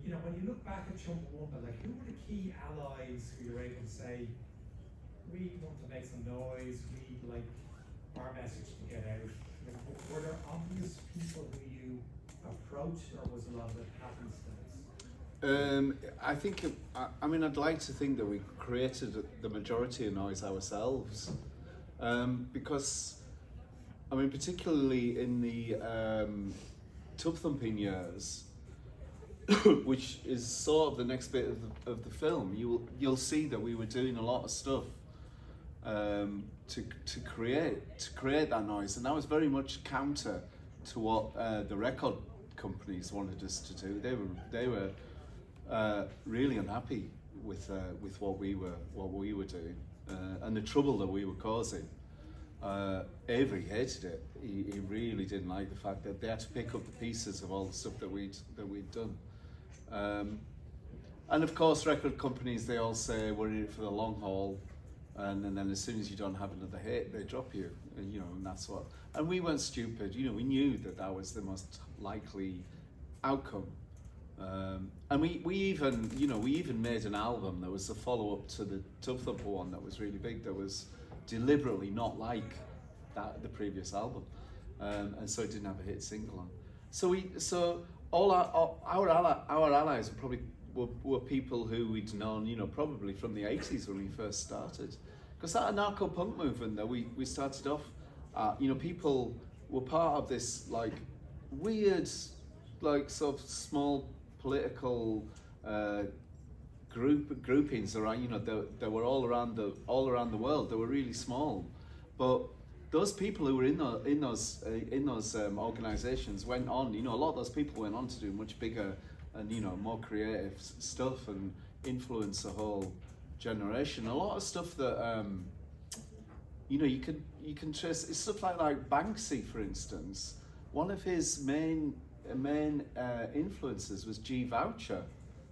when you look back at Chumbawamba, like who were the key allies who you were able to say, we want to make some noise, we like our message to get out? Were there obvious people who you approached, or was a lot of it happenstance? I think, I'd like to think that we created the majority of noise ourselves, because, particularly in the TubThumping years, which is sort of the next bit of the film, you'll see that we were doing a lot of stuff to create that noise, and that was very much counter to what the record companies wanted us to do. They were really unhappy with what we were doing, and the trouble that we were causing. Avery hated it. He really didn't like the fact that they had to pick up the pieces of all the stuff that we'd done. And of course, record companies, they all say we're in it for the long haul, and then as soon as you don't have another hit, they drop you. And that's what. And we weren't stupid. We knew that was the most likely outcome. And we even made an album that was a follow-up to the TubThumper one that was really big, that was deliberately not like the previous album, and so it didn't have a hit single on. So all our allies were people who we'd known, probably from the 80s when we first started, because that anarcho-punk movement that we started off, people were part of this like weird, like sort of small political groupings around, that were all around the world. They were really small, but those people who were in those organizations went on. A lot of those people went on to do much bigger and more creative stuff and influence a whole generation. A lot of stuff that you can trace. It's stuff like Banksy, for instance. One of his main influences was G. Voucher,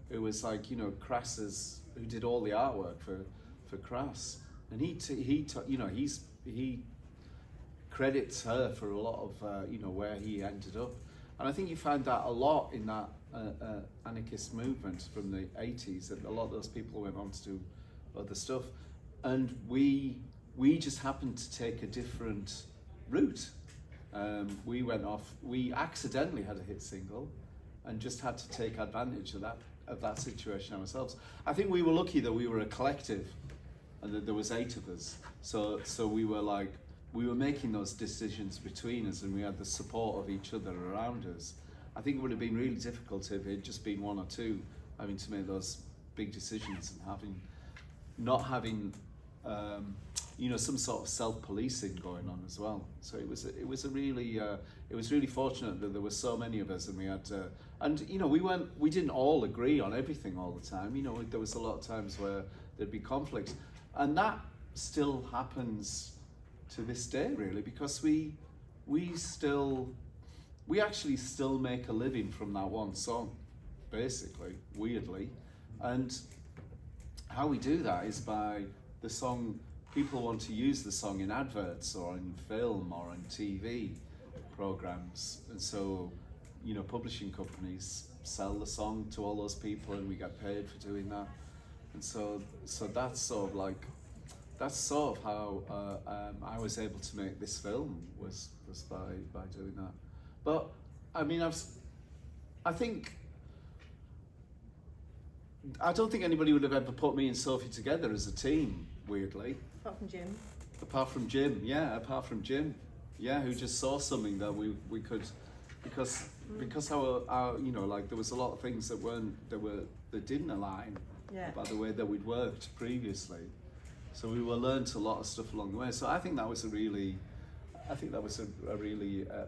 who was like Crass's, who did all the artwork for Crass, and he credits her for a lot of where he ended up, and I think you find that a lot in that anarchist movement from the 80s, that a lot of those people went on to do other stuff, and we just happened to take a different route. We accidentally had a hit single and just had to take advantage of that situation ourselves. I think we were lucky that we were a collective and that there was 8 of us. So we were making those decisions between us, and we had the support of each other around us. I think it would have been really difficult if it had just been 1 or 2 having to make those big decisions and not having you know, some sort of self-policing going on as well. So it was a really it was really fortunate that there were so many of us, and we had and you know, we didn't all agree on everything all the time. You know, there was a lot of times where there'd be conflicts, and that still happens to this day, really, because we actually still make a living from that one song, basically, weirdly. And how we do that is by the song. People want to use the song in adverts or in film or in TV programs, and so, you know, publishing companies sell the song to all those people, and we get paid for doing that. And so that's sort of how I was able to make this film, was by doing that. But I mean, I don't think anybody would have ever put me and Sophie together as a team, weirdly. Apart from Jim. Apart from Jim, who just saw something that we could, because our you know, like, there was a lot of things that didn't align by the way that we'd worked previously. So we learnt a lot of stuff along the way. So I think that was a really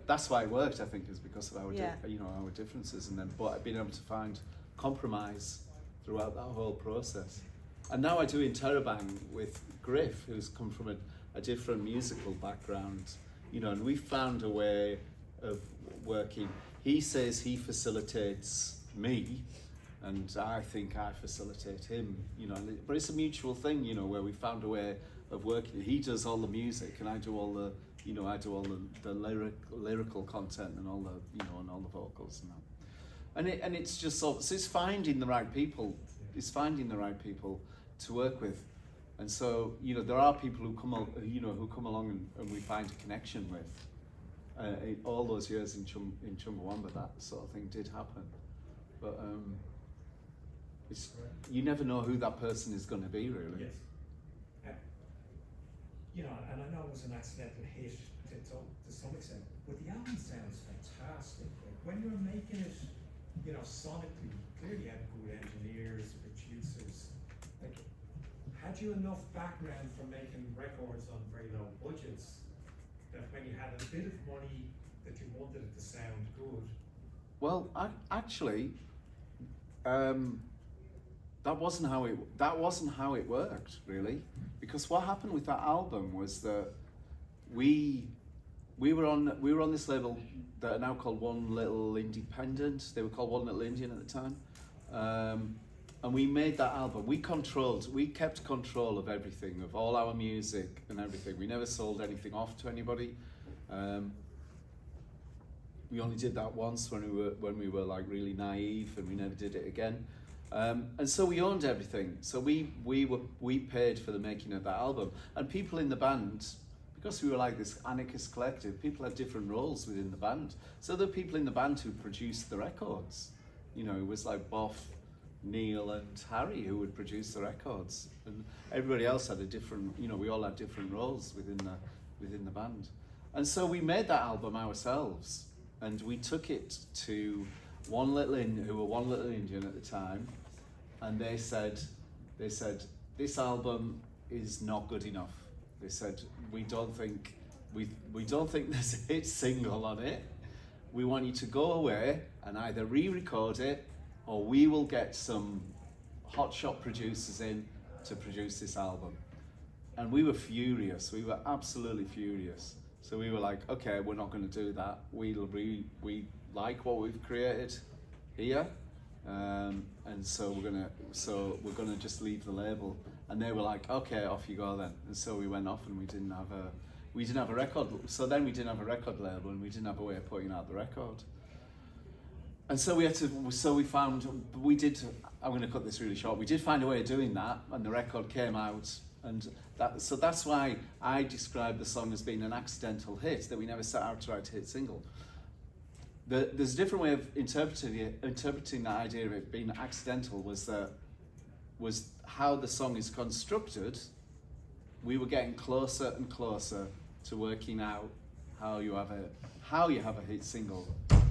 that's why it worked. I think is because of our our differences, and then but being able to find compromise throughout that whole process. And now I do Interrobang with Griff, who's come from a different musical background, you know, and we found a way of working. He says he facilitates me, and I think I facilitate him, you know, but it's a mutual thing, you know, where we found a way of working. He does all the music, and I do all the, you know, the lyrical content and all the, you know, and all the vocals and that. And it's just so it's finding the right people. It's finding the right people to work with. And so, you know, there are people who come along and we find a connection with. All those years in Chumbawamba, that sort of thing did happen. But you never know who that person is going to be, really. Yes. You know, and I know it was an accidental hit to some extent, but the album sounds fantastic. Like, when you're making it, you know, sonically, clearly you had good engineers, producers. Like, had you enough background from making records on very low budgets that when you had a bit of money that you wanted it to sound good? Well, actually, that wasn't how it worked, really, because what happened with that album was that we were on this label that are now called One Little Independent. They were called One Little Indian at the time, and we made that album. We kept control of everything, of all our music and everything. We never sold anything off to anybody. We only did that once when we were like really naive, and we never did it again. And so we owned everything. So we paid for the making of that album, and people in the band, because we were like this anarchist collective, people had different roles within the band. So there were people in the band who produced the records. You know, it was like Boff, Neil and Harry who would produce the records, and everybody else had a different, you know, we all had different roles within the band. And so we made that album ourselves, and we took it to who were One Little Indian at the time, and they said this album is not good enough. They said, we don't think there's a hit single on it. We want you to go away and either re-record it, or we will get some hotshot producers in to produce this album. And we were furious. We were absolutely furious. So we were like, okay, we're not going to do that. We like what we've created here, and so we're gonna just leave the label. And they were like, okay, off you go then. And so we went off, and we didn't have a record. So then we didn't have a record label, and we didn't have a way of putting out the record. And so I'm going to cut this really short. We did find a way of doing that, and the record came out. And that's why I describe the song as being an accidental hit, that we never set out to write a hit single. There's a different way of interpreting that idea of it being accidental, was how the song is constructed. We were getting closer and closer to working out how you have a hit single,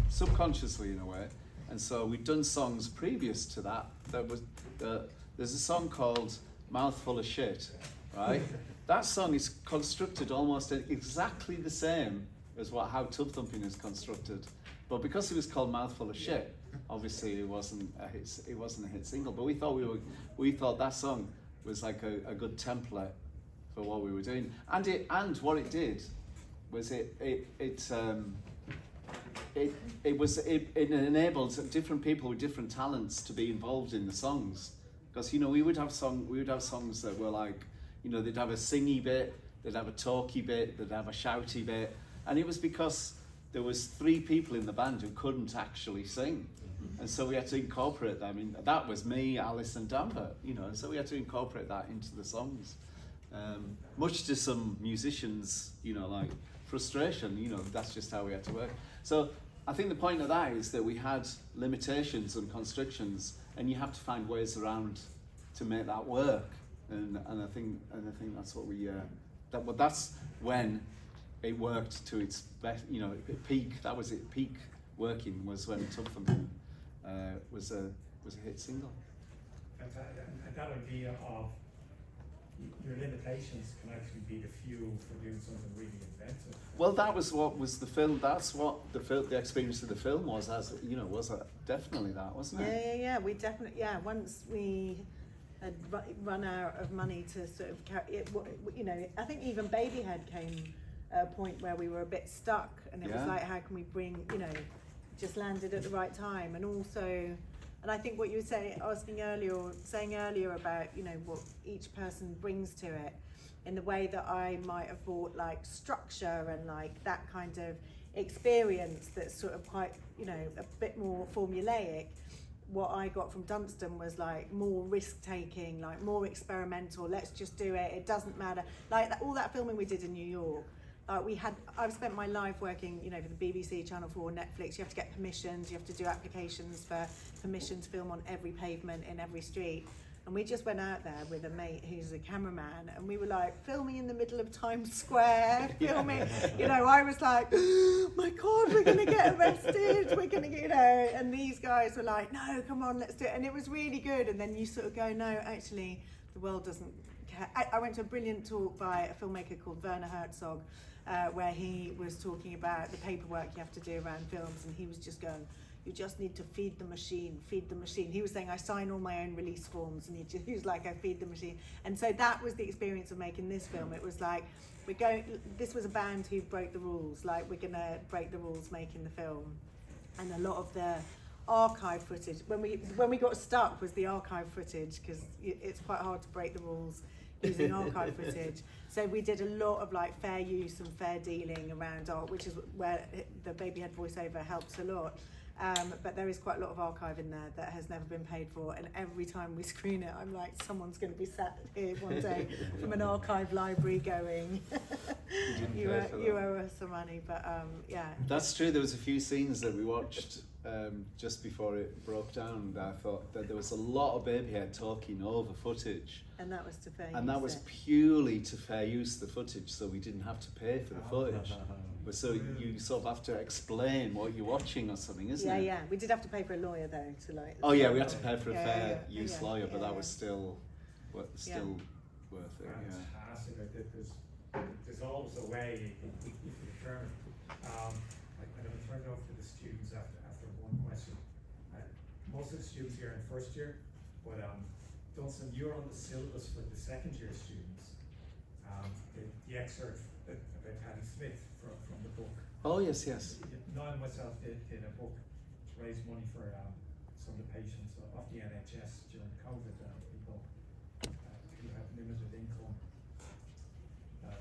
subconsciously in a way. And so we'd done songs previous to that. There's a song called Mouthful of Shit, right? That song is constructed almost exactly the same as how TubThumping is constructed, but because it was called Mouthful of Shit, obviously it wasn't a hit single. But we thought that song was like a good template for what we were doing, and what it did was it enabled different people with different talents to be involved in the songs. Because we would have songs that were like, they'd have a singy bit, they'd have a talky bit, they'd have a shouty bit, and it was because there was 3 people in the band who couldn't actually sing, and so we had to incorporate them. I mean, that was me, Alice, and Damper, so we had to incorporate that into the songs. Much to some musicians, like frustration, that's just how we had to work. So I think the point of that is that we had limitations and constrictions, and you have to find ways around to make that work. And I think that's what we that's when it worked to its best, peak. That was it. Peak working was when TubThumper was a hit single. And that idea of your limitations can actually be the fuel for doing something really inventive. Well, that was what was the film. That's what the experience of the film was. Was definitely that, wasn't it? Yeah. We definitely, once we had run out of money to sort of carry it, I think even Babyhead came at a point where we were a bit stuck, and it was like, how can we bring, just landed at the right time, and also. And I think what you were saying earlier about, what each person brings to it, in the way that I might have brought like structure and like that kind of experience that's sort of quite, a bit more formulaic. What I got from Dunstan was like more risk taking, like more experimental. Let's just do it. It doesn't matter. Like all that filming we did in New York. I've spent my life working, for the BBC, Channel 4, Netflix. You have to get permissions, you have to do applications for permission to film on every pavement in every street. And we just went out there with a mate who's a cameraman, and we were like filming in the middle of Times Square, filming, I was like, oh my God, we're gonna get arrested, we're gonna get, and these guys were like, no, come on, let's do it. And it was really good. And then you sort of go, no, actually, the world doesn't care. I went to a brilliant talk by a filmmaker called Werner Herzog, where he was talking about the paperwork you have to do around films, and he was just going, you just need to feed the machine. He was saying, I sign all my own release forms, and he was like, I feed the machine. And so that was the experience of making this film. It was like, this was a band who broke the rules, like we're gonna break the rules making the film. And a lot of the archive footage, when we got stuck, was the archive footage, because it's quite hard to break the rules using archive footage. So we did a lot of like fair use and fair dealing around art, which is where the Babyhead voiceover helps a lot. But there is quite a lot of archive in there that has never been paid for, and every time we screen it, I'm like, someone's going to be sat here one day from an archive library going, you owe us some money. But yeah. That's true. There was a few scenes that we watched just before it broke down that I thought that there was a lot of Babyhead talking over footage. And that was to fair use. And that was purely to fair use the footage, so we didn't have to pay for the footage. But so you sort of have to explain what you're watching or something, isn't it? Yeah. We did have to pay for a lawyer though to like. Oh yeah, we had to pay for a fair use lawyer, but that was still worth it. Fantastic. There's always a way you can determine. I'm going to turn it over to the students after one question. Most of the students here in first year, but Dunstan, you're on the syllabus for the second year students. The excerpt about Paddy Smith from the book. Oh yes. I myself did a book to raise money for some of the patients of the NHS during COVID. People who have limited income.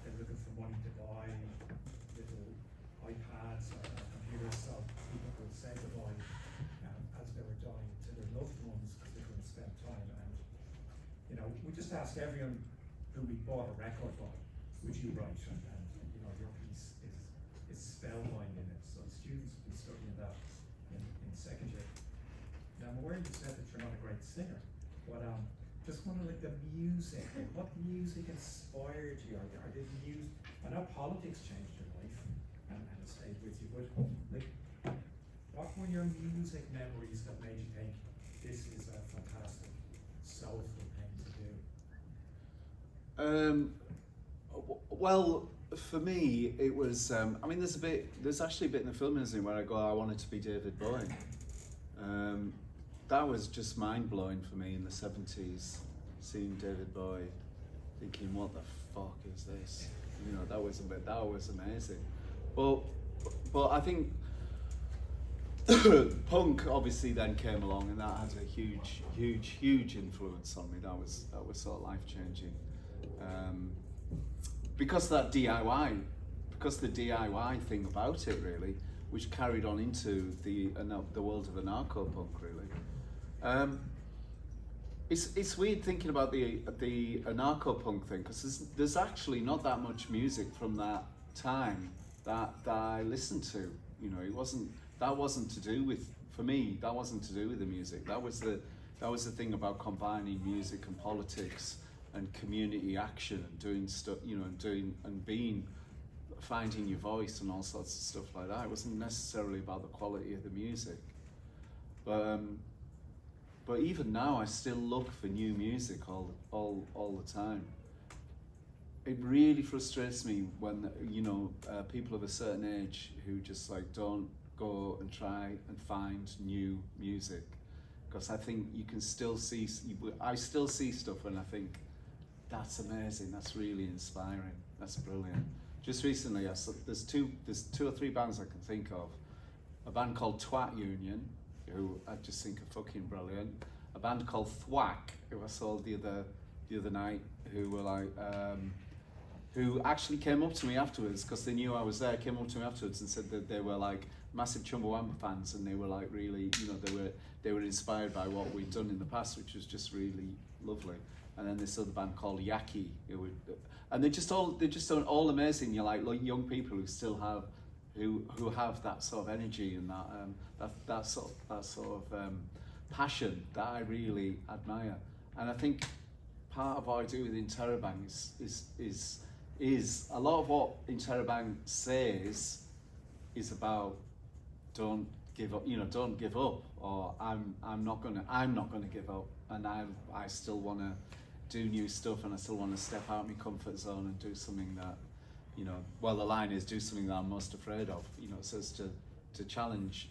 They're looking for money to buy little iPads or computers, so people could say goodbye as they were dying to their loved ones because they couldn't spend time. And we just ask everyone who we bought a record by, would you write? And your piece is spellbinding it. So students will be studying that in second year. Now I'm aware you said that you're not a great singer, but just wondering, like, the music, what music inspired you? Or did you I know politics changed your life and it stayed with you, but like, what were your music memories that made you think this is a fantastic, soulful thing to do? Well, for me, it was. I mean, there's actually a bit in the film industry where I go, I wanted to be David Bowie. That was just mind blowing for me in the 70s, seeing David Bowie, thinking, what the fuck is this? You know, that was amazing. But I think punk obviously then came along, and that had a huge influence on me. That was sort of life changing. Because that DIY, because the DIY thing about it really, which carried on into the world of anarcho-punk really. It's weird thinking about the anarcho-punk thing, because there's actually not that much music from that time that I listened to. You know, that wasn't to do with, for me, that wasn't to do with the music. That was the thing about combining music and politics and community action and doing stuff, you know, finding your voice and all sorts of stuff like that. It wasn't necessarily about the quality of the music. But even now, I still look for new music all the time. It really frustrates me when, you know, people of a certain age who just like don't go and try and find new music, because I think you can still see. I still see stuff and I think that's amazing. That's really inspiring. That's brilliant. Just recently, there's two or three bands I can think of. A band called Twat Union, who I just think are fucking brilliant. A band called Thwack, who I saw the other night, who were like, who actually came up to me afterwards because they knew I was there. Came up to me afterwards and said that they were like massive Chumbawamba fans, and they were like really, you know, they were inspired by what we'd done in the past, which was just really lovely. And then this other band called Yaki, and they're just all amazing. You're like young people who still have, who have that sort of energy and that sort of passion that I really admire. And I think part of what I do with Interrobang is a lot of what Interrobang says is about don't give up, you know, don't give up, or I'm not gonna give up, and I still want to do new stuff, and I still want to step out of my comfort zone and do something that, you know, well, the line is do something that I'm most afraid of, you know, so it's to challenge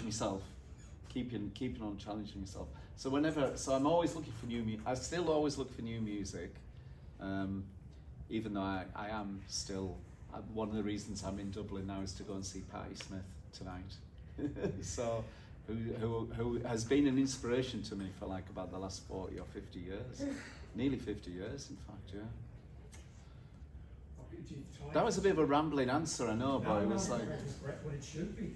myself, keeping on challenging myself. So I'm always looking for new music. I still always look for new music, even though I am still, one of the reasons I'm in Dublin now is to go and see Patti Smith tonight. So, who has been an inspiration to me for like about the last 40 or 50 years. Nearly 50 years, in fact, yeah. That was a bit of a rambling answer, I know, but it was like... what it should be.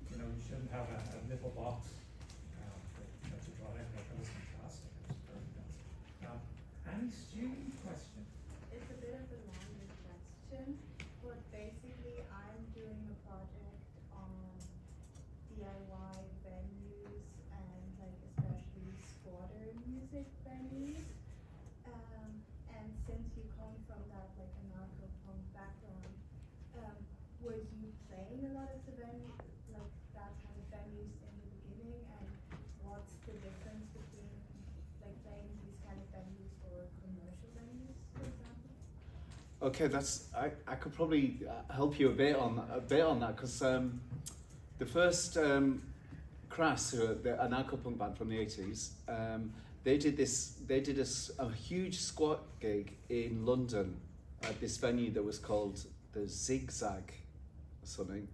You know, you shouldn't have a little box to draw out. That was fantastic. It was perfect. Any student question? It's a bit of a longer question, but basically I'm doing a project on DIY venues and like especially squatter music venues. And since you come from that like anarcho-punk background, were you playing a lot of the like that kind of venues in the beginning, and what's the difference between like playing these kind of venues or commercial venues, for example? Okay, I could probably help you a bit on that, because the first Crass, who are the anarcho-punk band from the 80s, they did a huge squat gig in London at this venue that was called the Zigzag or something.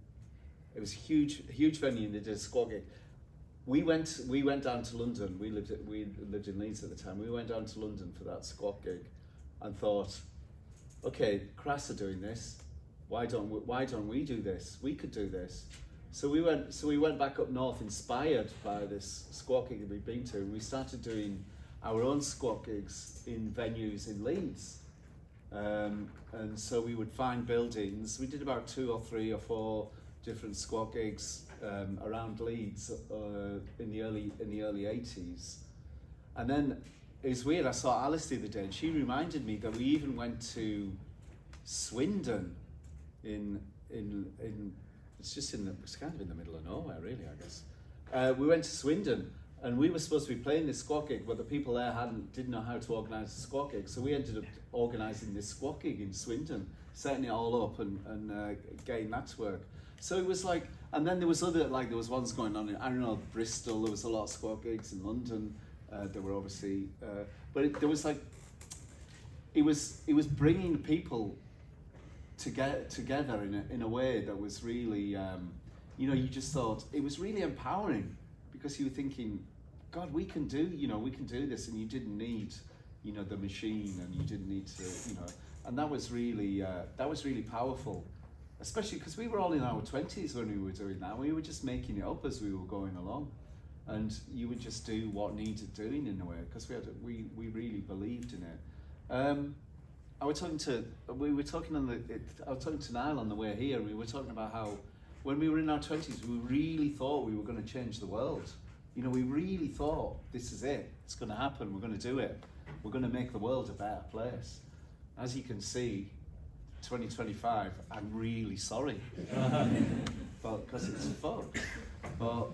It was a huge venue, and they did a squat gig. We went down to London. We lived in Leeds at the time. We went down to London for that squat gig, and thought, okay, Crass are doing this. Why don't we do this? We could do this. So we went back up north, inspired by this squat gig that we'd been to, and we started doing our own squat gigs in venues in Leeds. And so we would find buildings. We did about 2 or 3 or 4 different squat gigs around Leeds in the early 80s. And then it was weird. I saw Alice the other day, and she reminded me that we even went to Swindon it's kind of in the middle of nowhere, really, I guess. We went to Swindon, And we were supposed to be playing this squat gig, but the people there didn't know how to organise a squat gig. So we ended up organising this squat gig in Swindon, setting it all up and getting that to work. So it was like, and then there was there was ones going on in, I don't know, Bristol. There was a lot of squat gigs in London. There were obviously, there was like, it was bringing people together in a way that was really, you just thought it was really empowering, because you were thinking, God, we can do this, and you didn't need, the machine, and you didn't need to, and that was really powerful, especially because we were all in our 20s when we were doing that. We were just making it up as we were going along, and you would just do what needed doing in a way, because we really believed in it. I was talking to Niall on the way here. We were talking about how when we were in our 20s, we really thought we were going to change the world. We really thought, this is it. It's going to happen. We're going to do it. We're going to make the world a better place. As you can see, 2025, I'm really sorry, but because it's fucked. But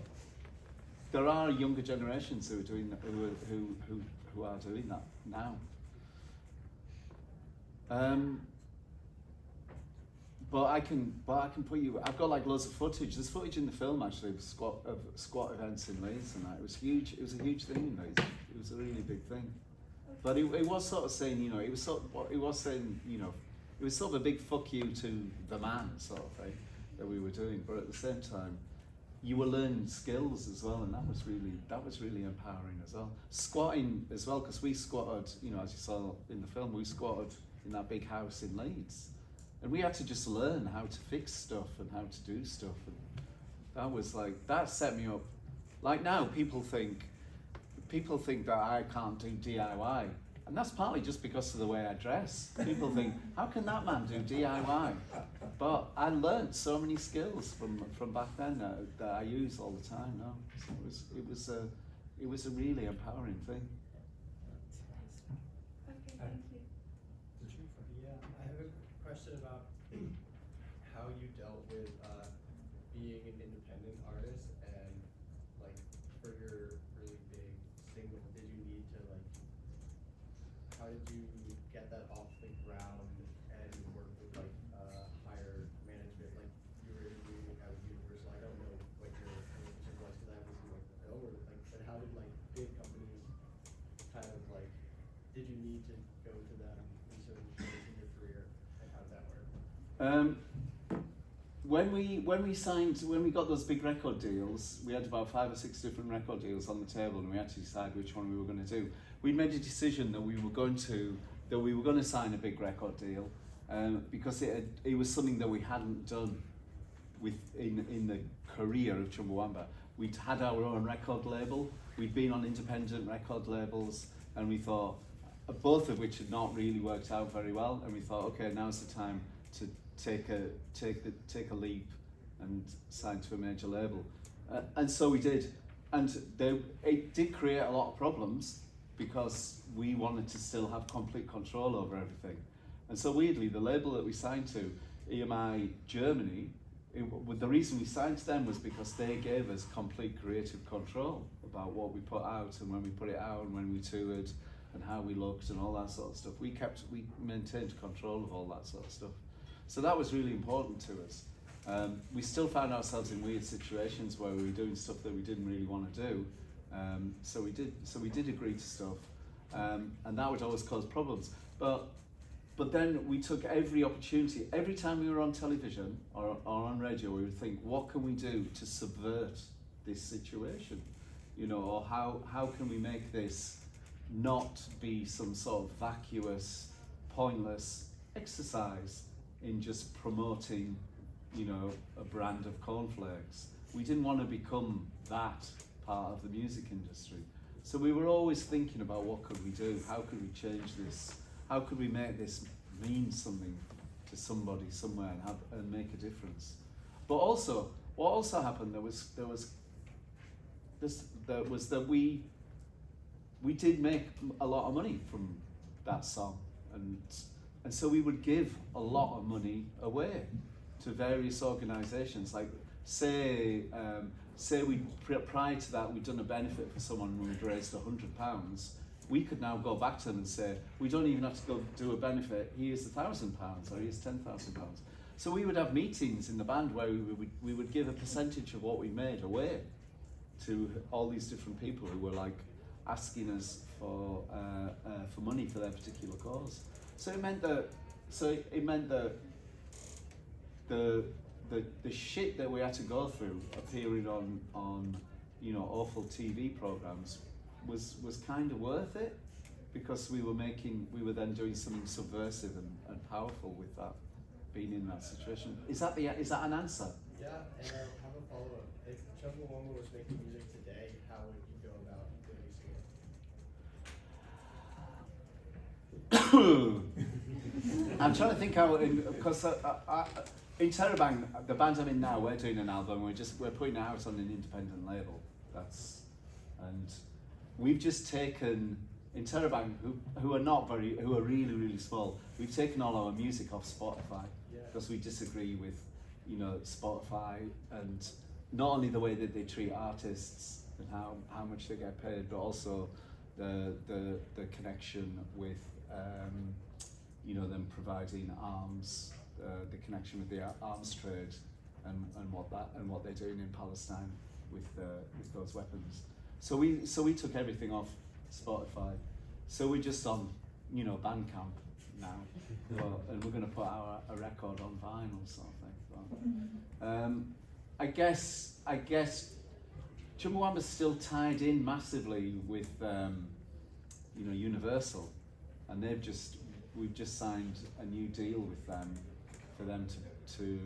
there are younger generations who are doing that, who are doing that now. But I can put you. I've got like loads of footage. There's footage in the film actually of squat events in Leeds, and that it was huge. It was a huge thing in Leeds. It was a really big thing. But it was sort of saying, it was sort of a big fuck you to the man sort of thing that we were doing. But at the same time, you were learning skills as well, and that was really empowering as well. Squatting as well, because we squatted, as you saw in the film, we squatted in that big house in Leeds. And we had to just learn how to fix stuff and how to do stuff. And that was like, that set me up. Like now, people think that I can't do DIY. And that's partly just because of the way I dress. People think, how can that man do DIY? But I learned so many skills from back then that I use all the time now. So it was a really empowering thing. Okay, thank you. Yeah, I have a question about how you dealt with being an independent artist, and like for your really big single, did you need to how did you get that off the ground and work with higher management? Like you were interviewing out of Universal. I don't know what your relationship was because I haven't seen the film, but how did big companies kind of did you need to go to them in certain points in your career, and how did that work? When we got those big record deals, we had about 5 or 6 different record deals on the table, and we had to decide which one we were going to do. We made a decision that we were going to sign a big record deal, because it was something that we hadn't done in the career of Chumbawamba. We'd had our own record label. We'd been on independent record labels, and we thought, both of which had not really worked out very well, and we thought, okay, now's the time to take a leap and sign to a major label, and so we did. And it did create a lot of problems because we wanted to still have complete control over everything. And so weirdly, the label that we signed to, EMI Germany, the reason we signed to them was because they gave us complete creative control about what we put out and when we put it out and when we toured and how we looked and all that sort of stuff. We maintained control of all that sort of stuff. So that was really important to us. We still found ourselves in weird situations where we were doing stuff that we didn't really want to do. So we did agree to stuff, and that would always cause problems. But then we took every opportunity. Every time we were on television or on radio, we would think, what can we do to subvert this situation? Or how can we make this not be some sort of vacuous, pointless exercise in just promoting, a brand of cornflakes. We didn't want to become that part of the music industry. So we were always thinking about what could we do? How could we change this? How could we make this mean something to somebody somewhere and make a difference? But also, what also happened was that we did make a lot of money from that song, and so we would give a lot of money away to various organisations, like say say prior to that we'd done a benefit for someone and we'd raised £100, we could now go back to them and say, we don't even have to go do a benefit, here's £1,000 or here's £10,000. So we would have meetings in the band where we would give a percentage of what we made away to all these different people who were like asking us for money for their particular cause. So it meant that the shit that we had to go through appearing on you know, awful TV programs was kind of worth it, because we were then doing something subversive and powerful with that, being in that situation. Is that an answer? Yeah, and I have a follow-up. If Chumbawamba was making music today, how would you go about releasing it? I'm trying to think how, because in Interrobang, the band I'm in now, we're doing an album. We're putting it out on an independent label. And we've just taken Interrobang, who are really, really small. We've taken all our music off Spotify because we disagree with, you know, Spotify and not only the way that they treat artists and how much they get paid, but also the connection with you know, them providing arms, the connection with the arms trade, and what they're doing in Palestine with those weapons. So we took everything off Spotify. So we're just on, you know, Bandcamp now, and we're going to put a record on vinyl sort of thing. But, I guess Chumbawamba's still tied in massively with you know, Universal, and we've just signed a new deal with them for them to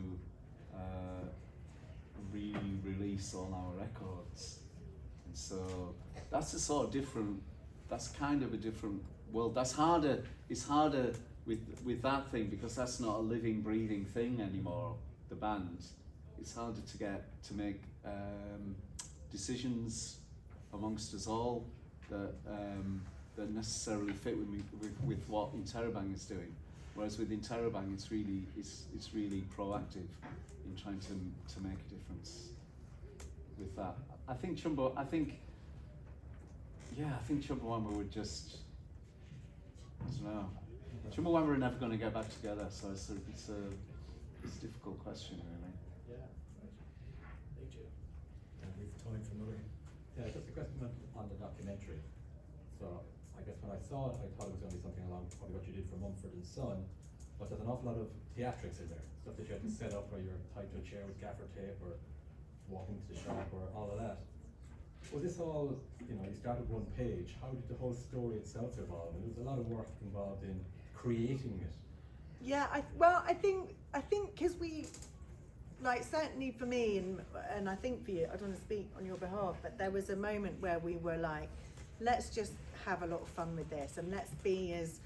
re-release all our records, and so that's that's kind of a different world. It's harder with that thing, because that's not a living, breathing thing anymore, the band. It's harder to make decisions amongst us all that necessarily fit with what Interrobang is doing. Whereas with Interrobang, it's really proactive in trying to make a difference with that. I think Chumbawamba would just, I don't know. Chumbawamba are never going to get back together, so it's a difficult question, really. Yeah, thank you. And we've time for another. Yeah, just a question on the documentary. So I guess when I saw it, I thought it was going to be something along probably what you did for Mumford and Son, but there's an awful lot of theatrics in there, stuff that you had to set up where you're tied to a chair with gaffer tape or walking to the shop or all of that. Was this all, you know, you started one page, how did the whole story itself evolve? And there was a lot of work involved in creating it. Yeah, I think because we, like, certainly for me and I think for you, I don't want to speak on your behalf, but there was a moment where we were like, let's just have a lot of fun with this, and let's be as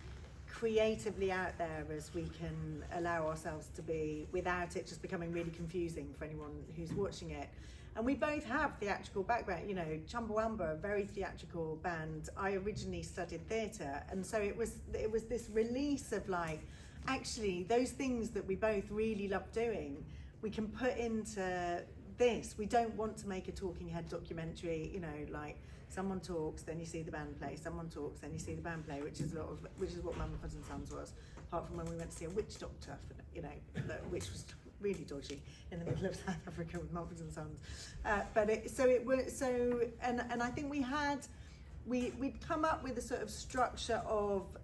creatively out there as we can allow ourselves to be, without it just becoming really confusing for anyone who's watching it. And we both have theatrical background, you know, Chumbawamba, a very theatrical band. I originally studied theatre, and so it was this release of, like, actually those things that we both really love doing, we can put into this. We don't want to make a talking head documentary, you know, like someone talks, then you see the band play, someone talks, then you see the band play, which is what Mumford and Sons was, apart from when we went to see a witch doctor, you know, which was really dodgy in the middle of South Africa with Mumford and Sons. And I think we'd come up with a sort of structure of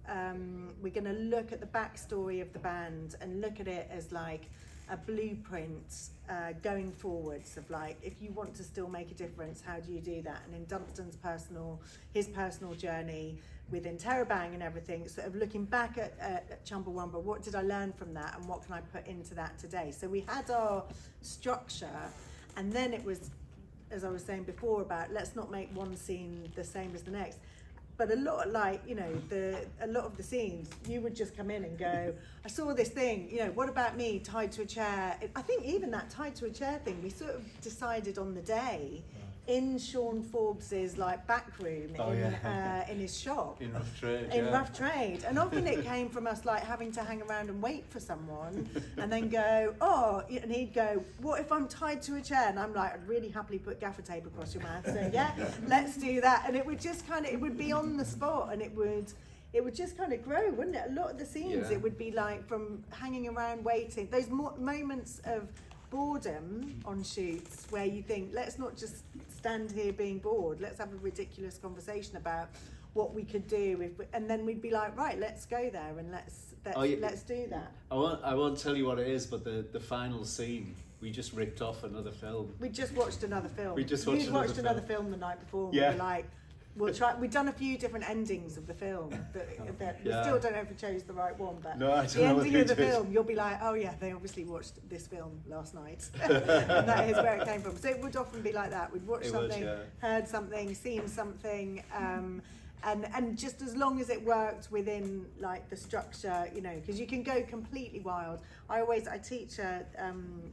we're going to look at the backstory of the band and look at it as like a blueprint going forwards of, like, if you want to still make a difference, how do you do that? And in Dunstan's his personal journey with Interrobang and everything, sort of looking back at Chumbawamba, what did I learn from that and what can I put into that today? So we had our structure, and then it was, as I was saying before, about let's not make one scene the same as the next. But a lot, like, you know, a lot of the scenes, you would just come in and go, I saw this thing, you know, what about me tied to a chair? I think even that tied to a chair thing, we sort of decided on the day in Sean Forbes's like back room in his shop. In rough trade. In rough trade, and often it came from us like having to hang around and wait for someone, and then go, oh, and he'd go, what if I'm tied to a chair? And I'm like, I'd really happily put gaffer tape across your mouth. So yeah, let's do that. And it would just kind of, it would be on the spot, and it would just kind of grow, wouldn't it? A lot of the scenes, it would be like from hanging around waiting. Those moments of boredom on shoots where you think, let's not just stand here being bored, let's have a ridiculous conversation about what we could do and then we'd be like, right, let's go there and let's do that. I won't tell you what it is, but the final scene, we just ripped off another film. We just watched another film. You'd watched another film the night before, and we were like, we'll try. We've done a few different endings of the film. That we still don't know if we chose the right one, but the ending of the film, you'll be like, oh yeah, they obviously watched this film last night, and that is where it came from. So it would often be like that. We'd watch something, heard something, seen something, and just as long as it worked within like the structure, you know, because you can go completely wild. I teach a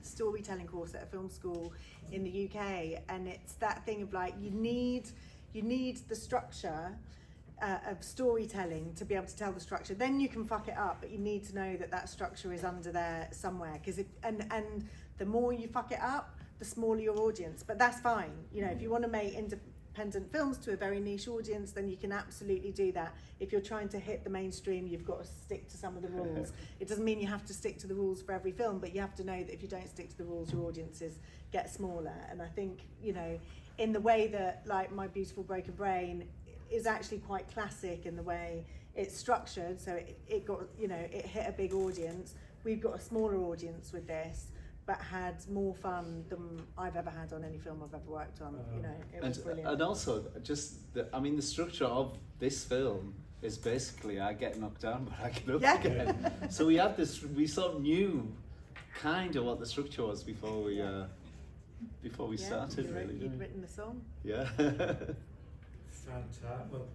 storytelling course at a film school in the UK, and it's that thing of like you need the structure of storytelling to be able to tell the structure. Then you can fuck it up, but you need to know that structure is under there somewhere. And the more you fuck it up, the smaller your audience. But that's fine. You know, if you want to make independent films to a very niche audience, then you can absolutely do that. If you're trying to hit the mainstream, you've got to stick to some of the rules. It doesn't mean you have to stick to the rules for every film, but you have to know that if you don't stick to the rules, your audiences get smaller. And I think, you know, in the way that like My Beautiful Broken Brain is actually quite classic in the way it's structured, so it got, you know, it hit a big audience. We've got a smaller audience with this, but had more fun than I've ever had on any film I've ever worked on. You know, it was brilliant. And also, just the structure of this film is basically I get knocked down, but I get up again. So we had this, we sort of knew kind of what the structure was before we started, really. You'd written the song. Yeah. Fantastic. Well,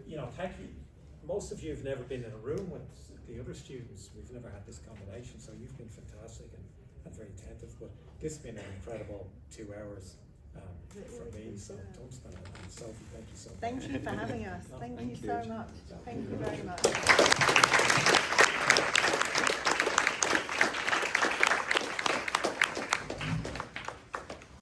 you know, thank you. Most of you have never been in a room with the other students. We've never had this combination, so you've been fantastic and very attentive. But this has been an incredible 2 hours for me. So, Dunstan and Sophie, thank you so much. Thank you for having us. Thank you so much. Thank you very much.